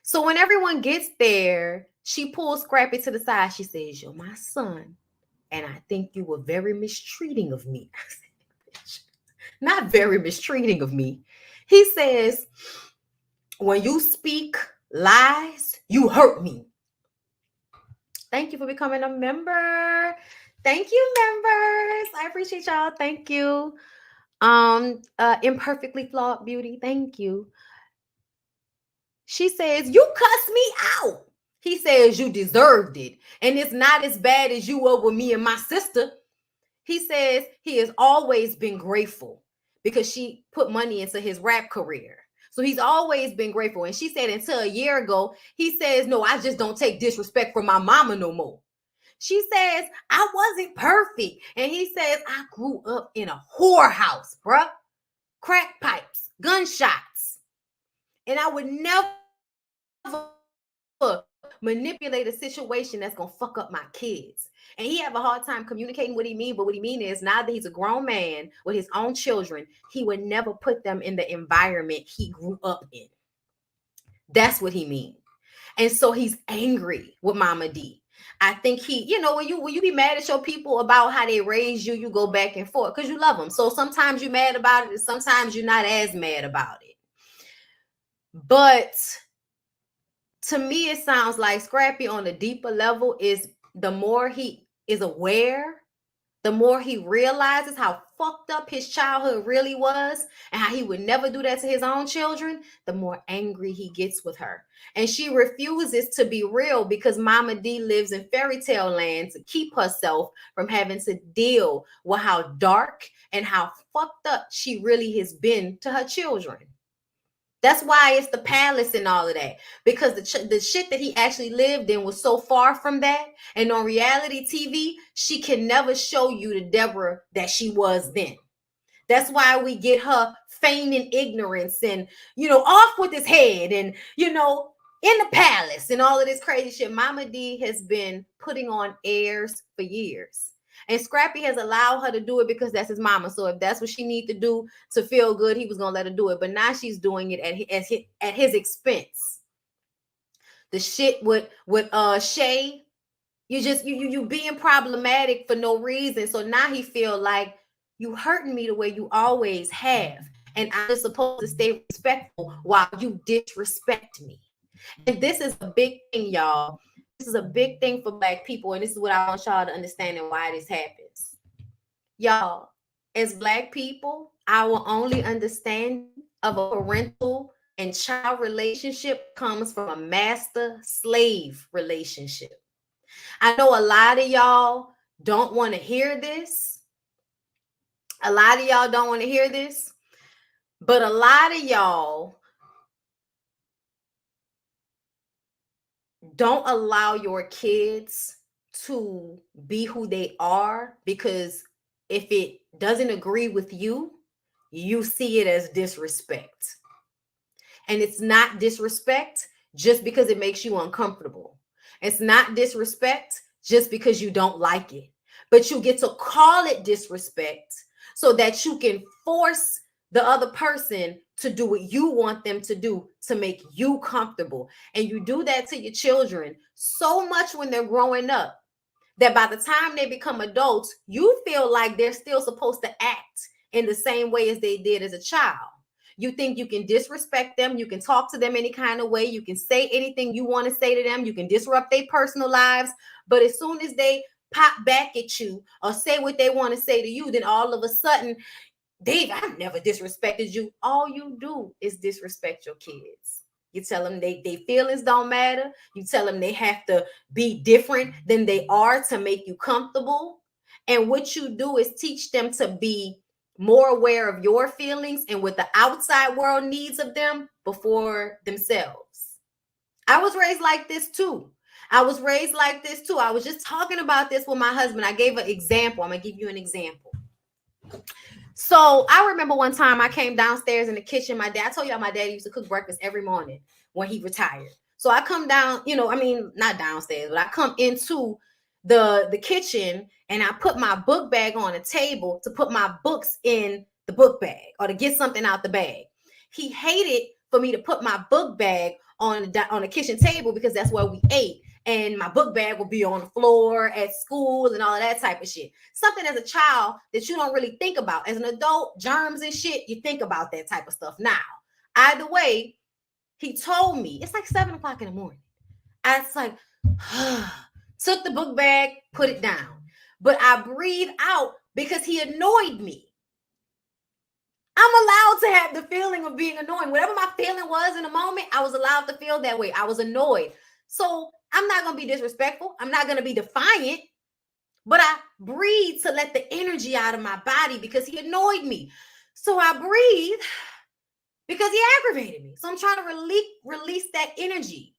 So when everyone gets there, she pulls Scrappy to the side. She says, you're my son. And I think you were very mistreating of me. I said, bitch, not very mistreating of me. He says, when you speak lies, you hurt me. Thank you for becoming a member. Thank you, members. I appreciate y'all. Thank you. Imperfectly flawed beauty. Thank you. She says, you cussed me out. He says, you deserved it. And it's not as bad as you were with me and my sister. He says he has always been grateful because she put money into his rap career. So he's always been grateful. And she said until a year ago, he says, no, I just don't take disrespect from my mama no more. She says, I wasn't perfect. And he says, I grew up in a whorehouse, bruh. Crack pipes, gunshots. And I would never manipulate a situation that's going to fuck up my kids. And he have a hard time communicating what he mean. But what he mean is now that he's a grown man with his own children, he would never put them in the environment he grew up in. That's what he mean. And so he's angry with Mama D. I think he, you know, when you be mad at your people about how they raised you, you go back and forth because you love them. So sometimes you're mad about it, and sometimes you're not as mad about it. But to me, it sounds like Scrappy on a deeper level is the more he is aware, the more he realizes how fucked up his childhood really was and how he would never do that to his own children, the more angry he gets with her. And she refuses to be real because Mama D lives in fairy tale land to keep herself from having to deal with how dark and how fucked up she really has been to her children. That's why it's the palace and all of that, because the shit that he actually lived in was so far from that. And on reality TV, she can never show you the Deborah that she was then. That's why we get her feigning ignorance and, you know, off with his head and, you know, in the palace and all of this crazy shit. Mama D has been putting on airs for years. And Scrappy has allowed her to do it because that's his mama. So if that's what she needs to do to feel good, he was going to let her do it. But now she's doing it at his expense. The shit with Shay, you being problematic for no reason. So now he feel like you hurting me the way you always have. And I'm just supposed to stay respectful while you disrespect me. And this is a big thing, y'all. This is a big thing for Black people, and this is what I want y'all to understand and why this happens. Y'all, as Black people, our only understanding of a parental and child relationship comes from a master-slave relationship. I know a lot of y'all don't want to hear this. A lot of y'all don't want to hear this, but a lot of y'all don't allow your kids to be who they are, because if it doesn't agree with you, you see it as disrespect. And it's not disrespect just because it makes you uncomfortable. It's not disrespect just because you don't like it. But you get to call it disrespect so that you can force the other person to do what you want them to do to make you comfortable. And you do that to your children so much when they're growing up that by the time they become adults, you feel like they're still supposed to act in the same way as they did as a child. You think you can disrespect them. You can talk to them any kind of way. You can say anything you want to say to them. You can disrupt their personal lives. But as soon as they pop back at you or say what they want to say to you, then all of a sudden, Dave, I've never disrespected you. All you do is disrespect your kids. You tell them they feelings don't matter. You tell them they have to be different than they are to make you comfortable. And what you do is teach them to be more aware of your feelings and what the outside world needs of them before themselves. I was raised like this too. I was just talking about this with my husband. I gave an example. I'm going to give you an example. So I remember one time I came downstairs in the kitchen. I told y'all my daddy used to cook breakfast every morning when he retired. So I come down, not downstairs, but I come into the kitchen and I put my book bag on a table to put my books in the book bag or to get something out the bag. He hated for me to put my book bag on the kitchen table because that's where we ate. And my book bag will be on the floor at school and all of that type of shit. Something as a child that you don't really think about. As an adult, germs and shit, you think about that type of stuff now. Either way, he told me, it's like 7 o'clock in the morning. I was like, took the book bag, put it down. but I breathe out because he annoyed me. I'm allowed to have the feeling of being annoying. Whatever my feeling was in a moment, I was allowed to feel that way. I was annoyed. So I'm not going to be disrespectful. I'm not going to be defiant, but I breathe to let the energy out of my body because he annoyed me. So I breathe because he aggravated me. So I'm trying to release that energy.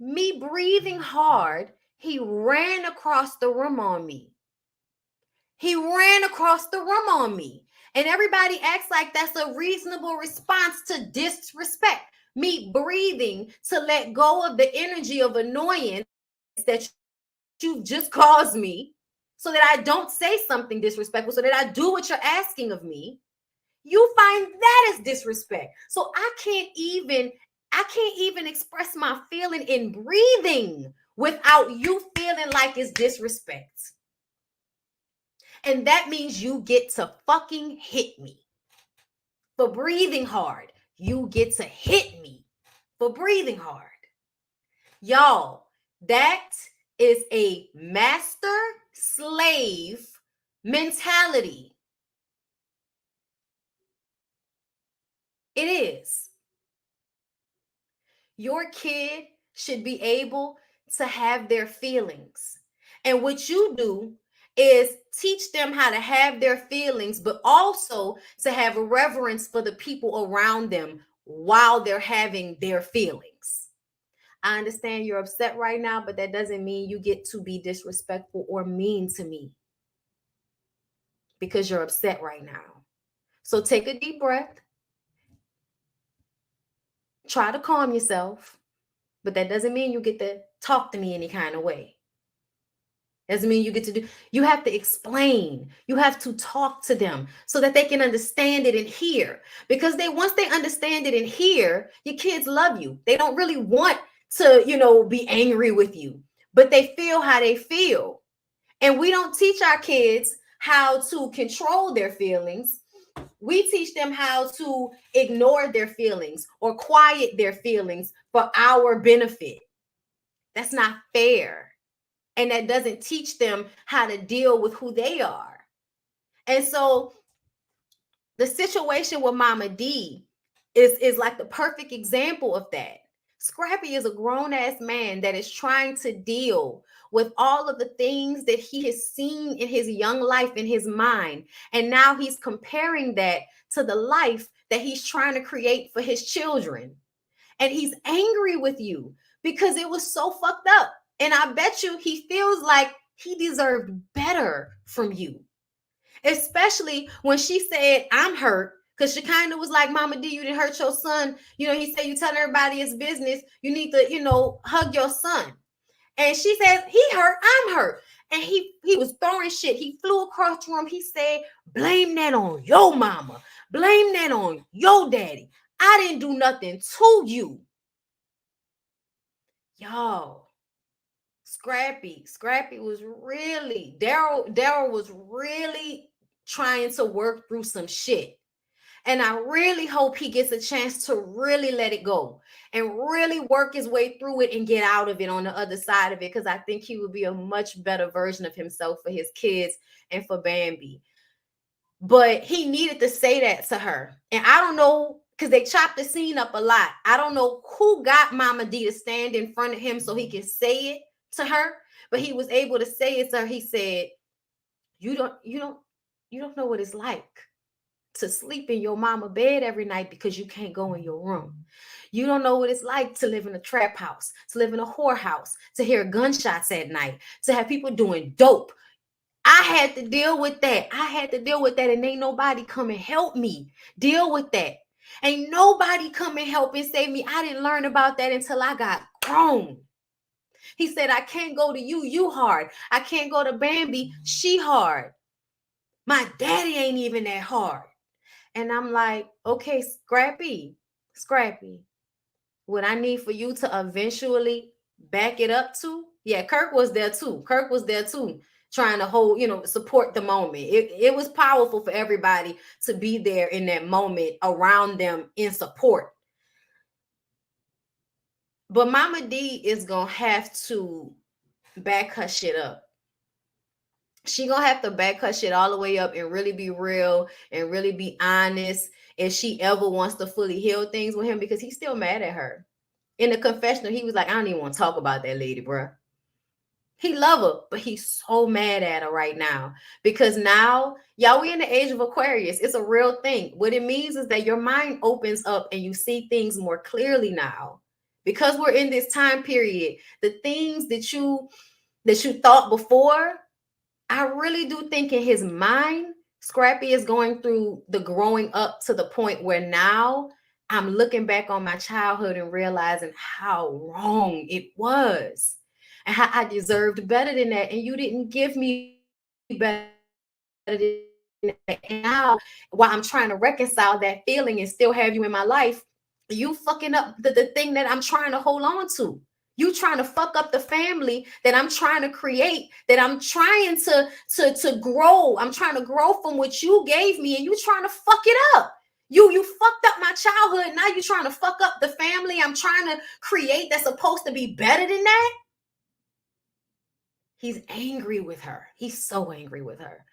Me breathing hard, he ran across the room on me. He ran across the room on me. And everybody acts like that's a reasonable response to disrespect. Me breathing to let go of the energy of annoyance that you've just caused me so that I don't say something disrespectful, so that I do what you're asking of me. You find that as disrespect. So I can't even express my feeling in breathing without you feeling like it's disrespect. And that means you get to fucking hit me for breathing hard. You get to hit me for breathing hard. Y'all, that is a master-slave mentality. It is. Your kid should be able to have their feelings. And what you do is teach them how to have their feelings, but also to have a reverence for the people around them while they're having their feelings. I understand you're upset right now, but that doesn't mean you get to be disrespectful or mean to me because you're upset right now. So take a deep breath. Try to calm yourself, but that doesn't mean you get to talk to me any kind of way. Doesn't mean you get to do, you have to explain, you have to talk to them so that they can understand it and hear. Because once they understand it and hear, your kids love you. They don't really want to, be angry with you, but they feel how they feel. And we don't teach our kids how to control their feelings. We teach them how to ignore their feelings or quiet their feelings for our benefit. That's not fair. And that doesn't teach them how to deal with who they are. And so the situation with Mama D is like the perfect example of that. Scrappy is a grown-ass man that is trying to deal with all of the things that he has seen in his young life, in his mind. And now he's comparing that to the life that he's trying to create for his children. And he's angry with you because it was so fucked up. And I bet you he feels like he deserved better from you. Especially when she said, I'm hurt. Because Shekinah was like, Mama D, you didn't hurt your son. He said, you telling everybody it's business. You need to, hug your son. And she says, he hurt, I'm hurt. And he was throwing shit. He flew across the room. He said, blame that on your mama. Blame that on your daddy. I didn't do nothing to you. Y'all. Scrappy was really, Daryl was really trying to work through some shit. And I really hope he gets a chance to really let it go and really work his way through it and get out of it on the other side of it. Because I think he would be a much better version of himself for his kids and for Bambi. But he needed to say that to her. And I don't know, because they chopped the scene up a lot. I don't know who got Mama D to stand in front of him so he could say it to her, but he was able to say it to her. He said, you don't know what it's like to sleep in your mama bed every night because you can't go in your room. You don't know what it's like to live in a trap house, to live in a whorehouse, to hear gunshots at night, to have people doing dope. I had to deal with that. And ain't nobody come and help me deal with that. Ain't nobody come and help and save me. I didn't learn about that until I got grown. He said, I can't go to you hard. I can't go to Bambi, she hard. My daddy ain't even that hard. And I'm like, okay, Scrappy, what I need for you to eventually back it up to, yeah, Kirk was there too, trying to hold, support the moment. It was powerful for everybody to be there in that moment around them in support. But Mama D is going to have to back her shit up. She gonna have to back her shit all the way up and really be real and really be honest if she ever wants to fully heal things with him, because he's still mad at her. In the confessional, he was like, I don't even want to talk about that lady, bruh. He love her, but he's so mad at her right now because now, y'all, we in the age of Aquarius. It's a real thing. What it means is that your mind opens up and you see things more clearly now. Because we're in this time period, the things that you thought before, I really do think in his mind, Scrappy is going through the growing up to the point where now I'm looking back on my childhood and realizing how wrong it was and how I deserved better than that. And you didn't give me better than that. And now, while I'm trying to reconcile that feeling and still have you in my life, you fucking up the thing that I'm trying to hold on to. You trying to fuck up the family that I'm trying to create, that I'm trying to grow. I'm trying to grow from what you gave me, and you trying to fuck it up. You fucked up my childhood. Now you trying to fuck up the family I'm trying to create that's supposed to be better than that. He's angry with her. He's so angry with her.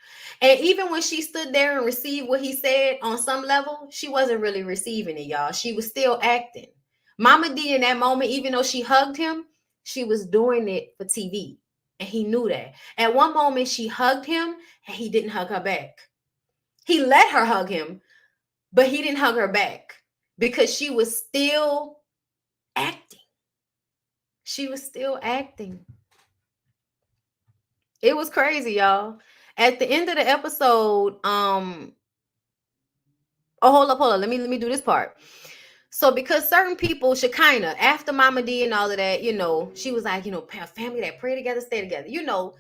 And even when she stood there and received what he said on some level, she wasn't really receiving it, y'all. She was still acting. Mama D in that moment, even though she hugged him, she was doing it for TV. And he knew that. At one moment, she hugged him and he didn't hug her back. He let her hug him, but he didn't hug her back because she was still acting. She was still acting. It was crazy, y'all. At the end of the episode, oh, hold up. Let me do this part. So because certain people, Shekinah, after Mama D and all of that, she was like, family that pray together, stay together. Y'all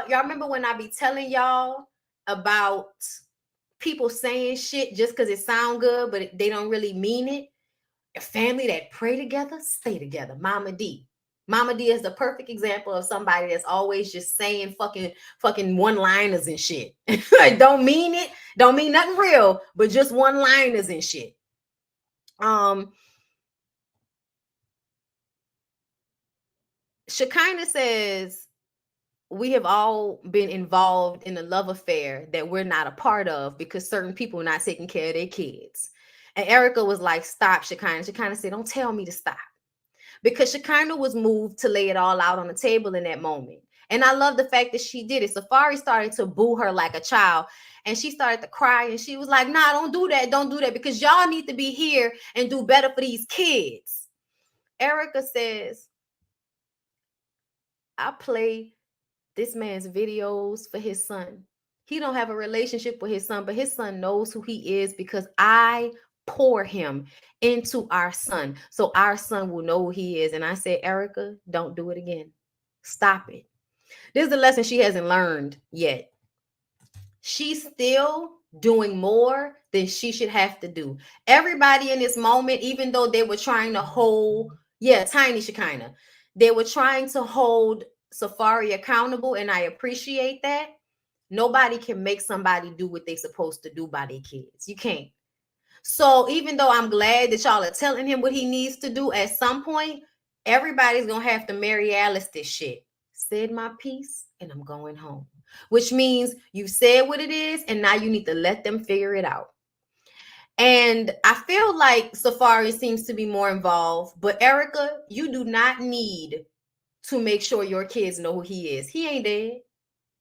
remember when I be telling y'all about people saying shit just because it sound good, but they don't really mean it? A family that pray together, stay together. Mama D. Mama D is the perfect example of somebody that's always just saying fucking one-liners and shit. Don't mean it, don't mean nothing real, but just one-liners and shit. Shekinah says we have all been involved in a love affair that we're not a part of because certain people are not taking care of their kids. And Erica was like, stop, Shekinah. Shekinah said, don't tell me to stop. Because Shekinah was moved to lay it all out on the table in that moment. And I love the fact that she did it. Safari started to boo her like a child. And she started to cry. And she was like, nah, don't do that. Don't do that. Because y'all need to be here and do better for these kids. Erica says, I play this man's videos for his son. He don't have a relationship with his son, but his son knows who he is because I pour him into our son. So our son will know who he is. And I said, Erica, don't do it again. Stop it. This is the lesson she hasn't learned yet. She's still doing more than she should have to do. Everybody in this moment, even though they were trying to hold, tiny Shekinah, they were trying to hold Safari accountable, and I appreciate that. Nobody can make somebody do what they're supposed to do by their kids. You can't. So even though I'm glad that y'all are telling him what he needs to do, at some point, everybody's going to have to Mary Alice this shit. Said my piece and I'm going home. Which means you said what it is and now you need to let them figure it out. And I feel like Safari seems to be more involved. But Erica, you do not need to make sure your kids know who he is. He ain't dead.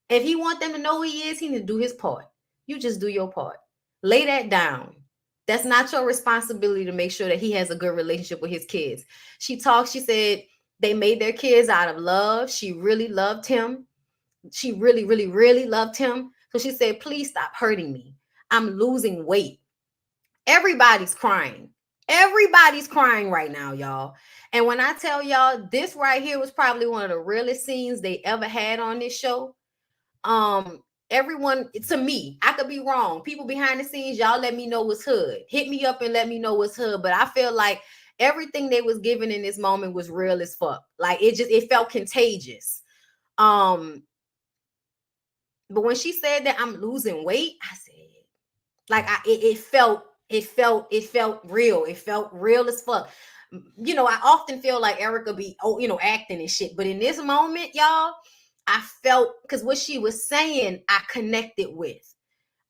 If he want them to know who he is, he need to do his part. You just do your part. Lay that down. That's not your responsibility to make sure that he has a good relationship with his kids. She said they made their kids out of love. She really loved him. She really, really, really loved him. So she said, please stop hurting me. I'm losing weight. Everybody's crying. Everybody's crying right now, y'all. And when I tell y'all, this right here was probably one of the realest scenes they ever had on this show. Everyone, to me, I could be wrong. People behind the scenes, y'all let me know what's hood. Hit me up and let me know what's hood. But I feel like everything they was given in this moment was real as fuck. Like it felt contagious. But when she said that I'm losing weight, I said, like it felt real. It felt real as fuck. I often feel like Erica be, acting and shit. But in this moment, y'all, I felt, because what she was saying, I connected with.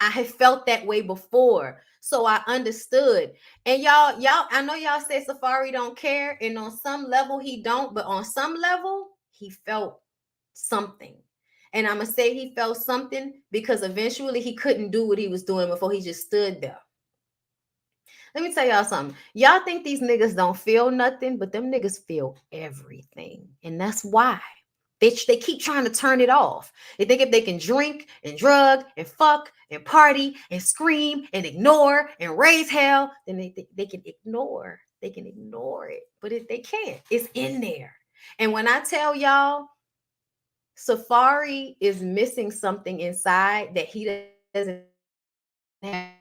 I had felt that way before. So I understood. And y'all, I know y'all say Safari don't care. And on some level, he don't. But on some level, he felt something. And I'm going to say he felt something because eventually he couldn't do what he was doing before. He just stood there. Let me tell y'all something. Y'all think these niggas don't feel nothing, but them niggas feel everything. And that's why. They keep trying to turn it off. They think if they can drink and drug and fuck and party and scream and ignore and raise hell, then they can ignore. They can ignore it. But if they can't, it's in there. And when I tell y'all, Safari is missing something inside that he doesn't have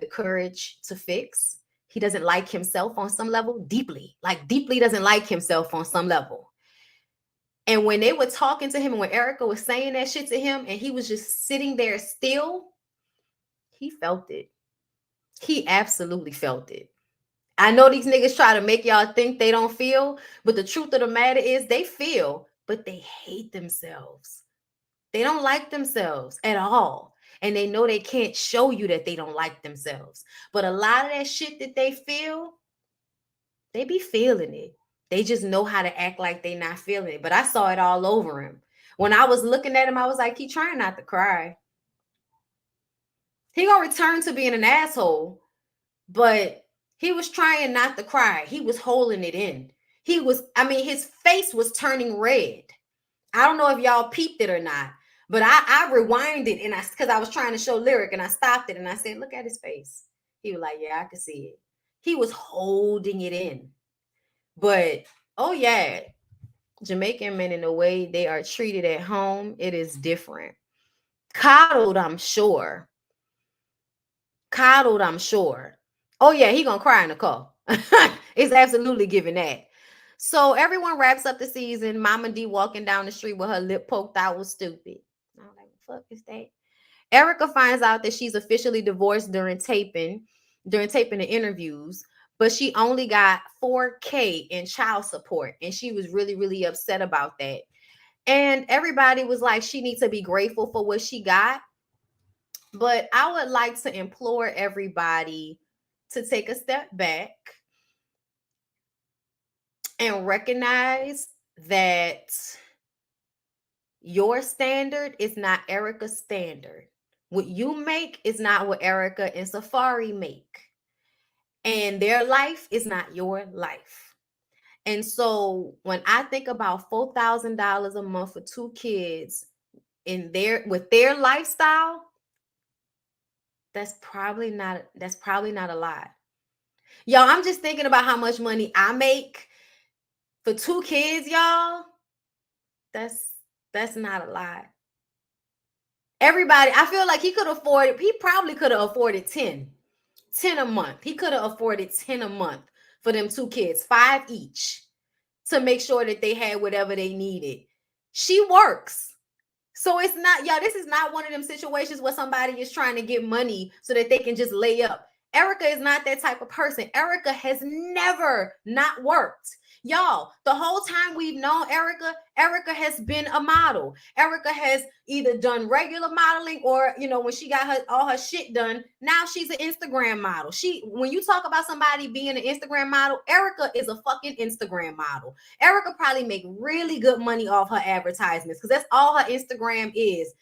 the courage to fix. He doesn't like himself on some level, deeply doesn't like himself on some level. And when they were talking to him and when Erica was saying that shit to him and he was just sitting there still, he felt it. He absolutely felt it. I know these niggas try to make y'all think they don't feel, but the truth of the matter is they feel, but they hate themselves. They don't like themselves at all. And they know they can't show you that they don't like themselves. But a lot of that shit that they feel, they be feeling it. They just know how to act like they not feeling it. But I saw it all over him. When I was looking at him, I was like, he trying not to cry. He gonna return to being an asshole. But he was trying not to cry. He was holding it in. His face was turning red. I don't know if y'all peeped it or not. But I rewinded and because I was trying to show Lyric and I stopped it and I said, look at his face. He was like, yeah, I can see it. He was holding it in. But, oh yeah, Jamaican men in the way they are treated at home, it is different. Coddled, I'm sure. Oh yeah, he gonna cry in the car. It's absolutely giving that. So everyone wraps up the season. Mama D walking down the street with her lip poked out was stupid. I was like, what the fuck is that? Erica finds out that she's officially divorced during taping the interviews, but she only got $4,000 in child support. And she was really, really upset about that. And everybody was like, she needs to be grateful for what she got. But I would like to implore everybody to take a step back and recognize that your standard is not Erica's standard. What you make is not what Erica and Safari make. And their life is not your life. And so when I think about $4,000 a month for 2 kids with their lifestyle, that's probably not a lot. Y'all, I'm just thinking about how much money I make for 2 kids, y'all. That's not a lot. Everybody, I feel like he probably could have afforded 10 a month. He could have afforded 10 a month for them 2 kids, 5 each, to make sure that they had whatever they needed. She works. So it's not, y'all, this is not one of them situations where somebody is trying to get money so that they can just lay up. Erica is not that type of person. Erica has never not worked. Y'all, the whole time we've known Erica has been a model. Erica has either done regular modeling or, when she got all her shit done, now she's an Instagram model. When you talk about somebody being an Instagram model, Erica is a fucking Instagram model. Erica probably make really good money off her advertisements because that's all her Instagram is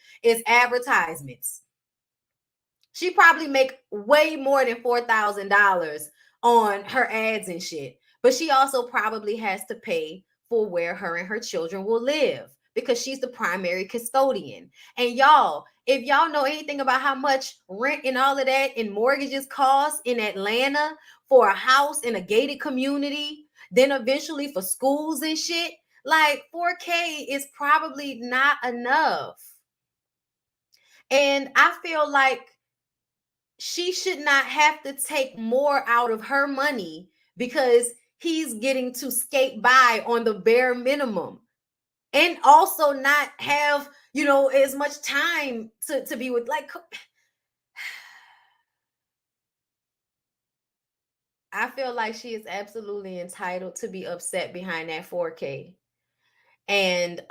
advertisements. She probably make way more than $4,000 on her ads and shit. But she also probably has to pay for where her and her children will live because she's the primary custodian. And y'all, if y'all know anything about how much rent and all of that and mortgages cost in Atlanta for a house in a gated community, then eventually for schools and shit, like $4,000 is probably not enough. And I feel like she should not have to take more out of her money because he's getting to skate by on the bare minimum and also not have, as much time to be with. Like, I feel like she is absolutely entitled to be upset behind that $4,000. And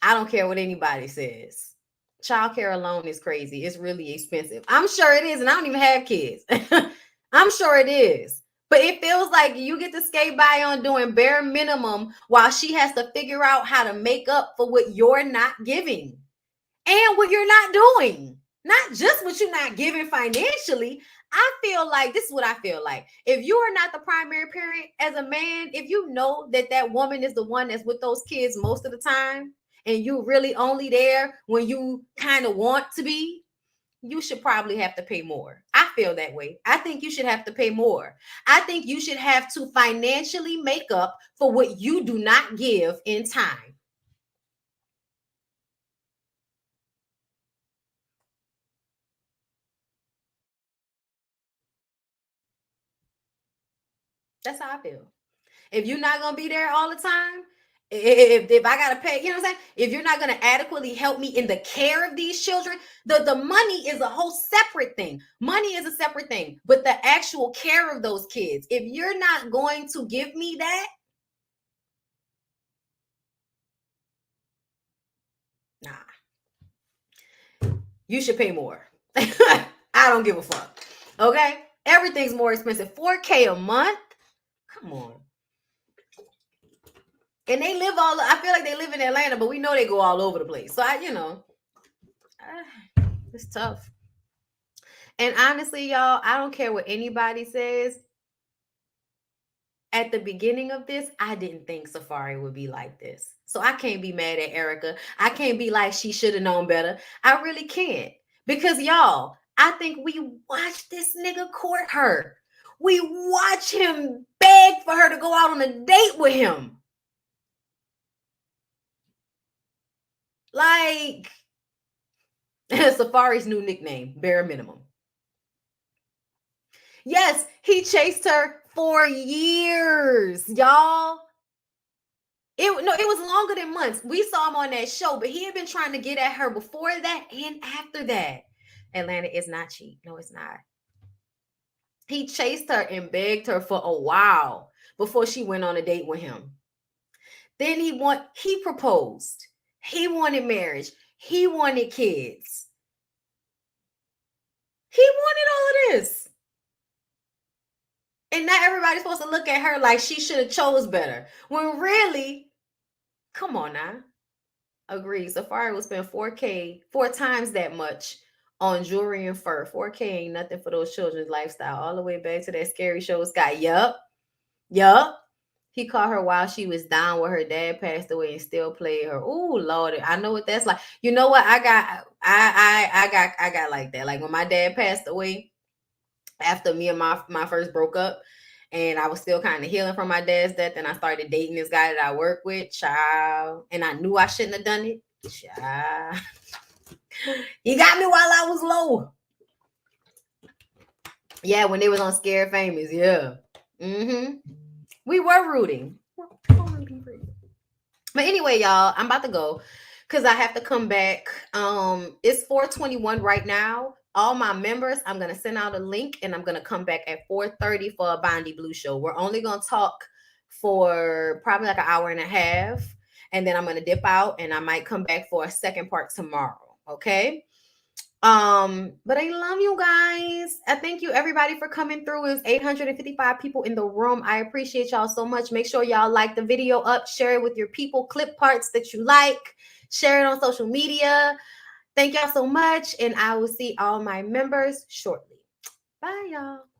I don't care what anybody says. Childcare alone is crazy. It's really expensive. I'm sure it is, and I don't even have kids. I'm sure it is. But it feels like you get to skate by on doing bare minimum while she has to figure out how to make up for what you're not giving and what you're not doing. Not just what you're not giving financially. I feel like this is what I feel like. If you are not the primary parent as a man, if you know that that woman is the one that's with those kids most of the time, and you really only there when you kind of want to be, you should probably have to pay more. I feel that way. I think you should have to pay more. I think you should have to financially make up for what you do not give in time. That's how I feel. If you're not going to be there all the time, if I got to pay, you know what I'm saying? If you're not going to adequately help me in the care of these children, the money is a whole separate thing. Money is a separate thing, but the actual care of those kids, if you're not going to give me that, nah, you should pay more. I don't give a fuck. Okay? Everything's more expensive. $4K a month? Come on. And they live I feel like they live in Atlanta, but we know they go all over the place. So it's tough. And honestly, y'all, I don't care what anybody says. At the beginning of this, I didn't think Safari would be like this. So I can't be mad at Erica. I can't be like she should have known better. I really can't. Because y'all, I think we watched this nigga court her. We watch him beg for her to go out on a date with him. Like, Safari's new nickname, bare minimum. Yes, he chased her for years, y'all. It was longer than months. We saw him on that show, but he had been trying to get at her before that and after that. Atlanta is not cheap. No, it's not. He chased her and begged her for a while before she went on a date with him. Then he proposed. He wanted marriage. He wanted kids. He wanted all of this. And not everybody's supposed to look at her like she should have chose better. When really, come on now. Agree. Safari will spend $4K, 4 times that much on jewelry and fur. $4K ain't nothing for those children's lifestyle. All the way back to that Scary Show Sky. Yup. He caught her while she was down where her dad passed away and still played her. Ooh, Lord, I know what that's like. You know what? I got like that. Like when my dad passed away, after me and my first broke up, and I was still kind of healing from my dad's death, and I started dating this guy that I work with, child, and I knew I shouldn't have done it, child. He got me while I was low. Yeah, when they was on Scared Famous, yeah. We were rooting. But anyway, y'all, I'm about to go because I have to come back. It's 4:21 right now. All my members, I'm going to send out a link and I'm going to come back at 4:30 for a BondyBlue show. We're only going to talk for probably like an hour and a half. And then I'm going to dip out and I might come back for a second part tomorrow. Okay. But I love you guys. I thank you everybody for coming through. It's 855 people in the room. I appreciate y'all so much. Make sure y'all like the video up, share it with your people, clip parts that you like, share it on social media. Thank y'all so much. And I will see all my members shortly. Bye, y'all.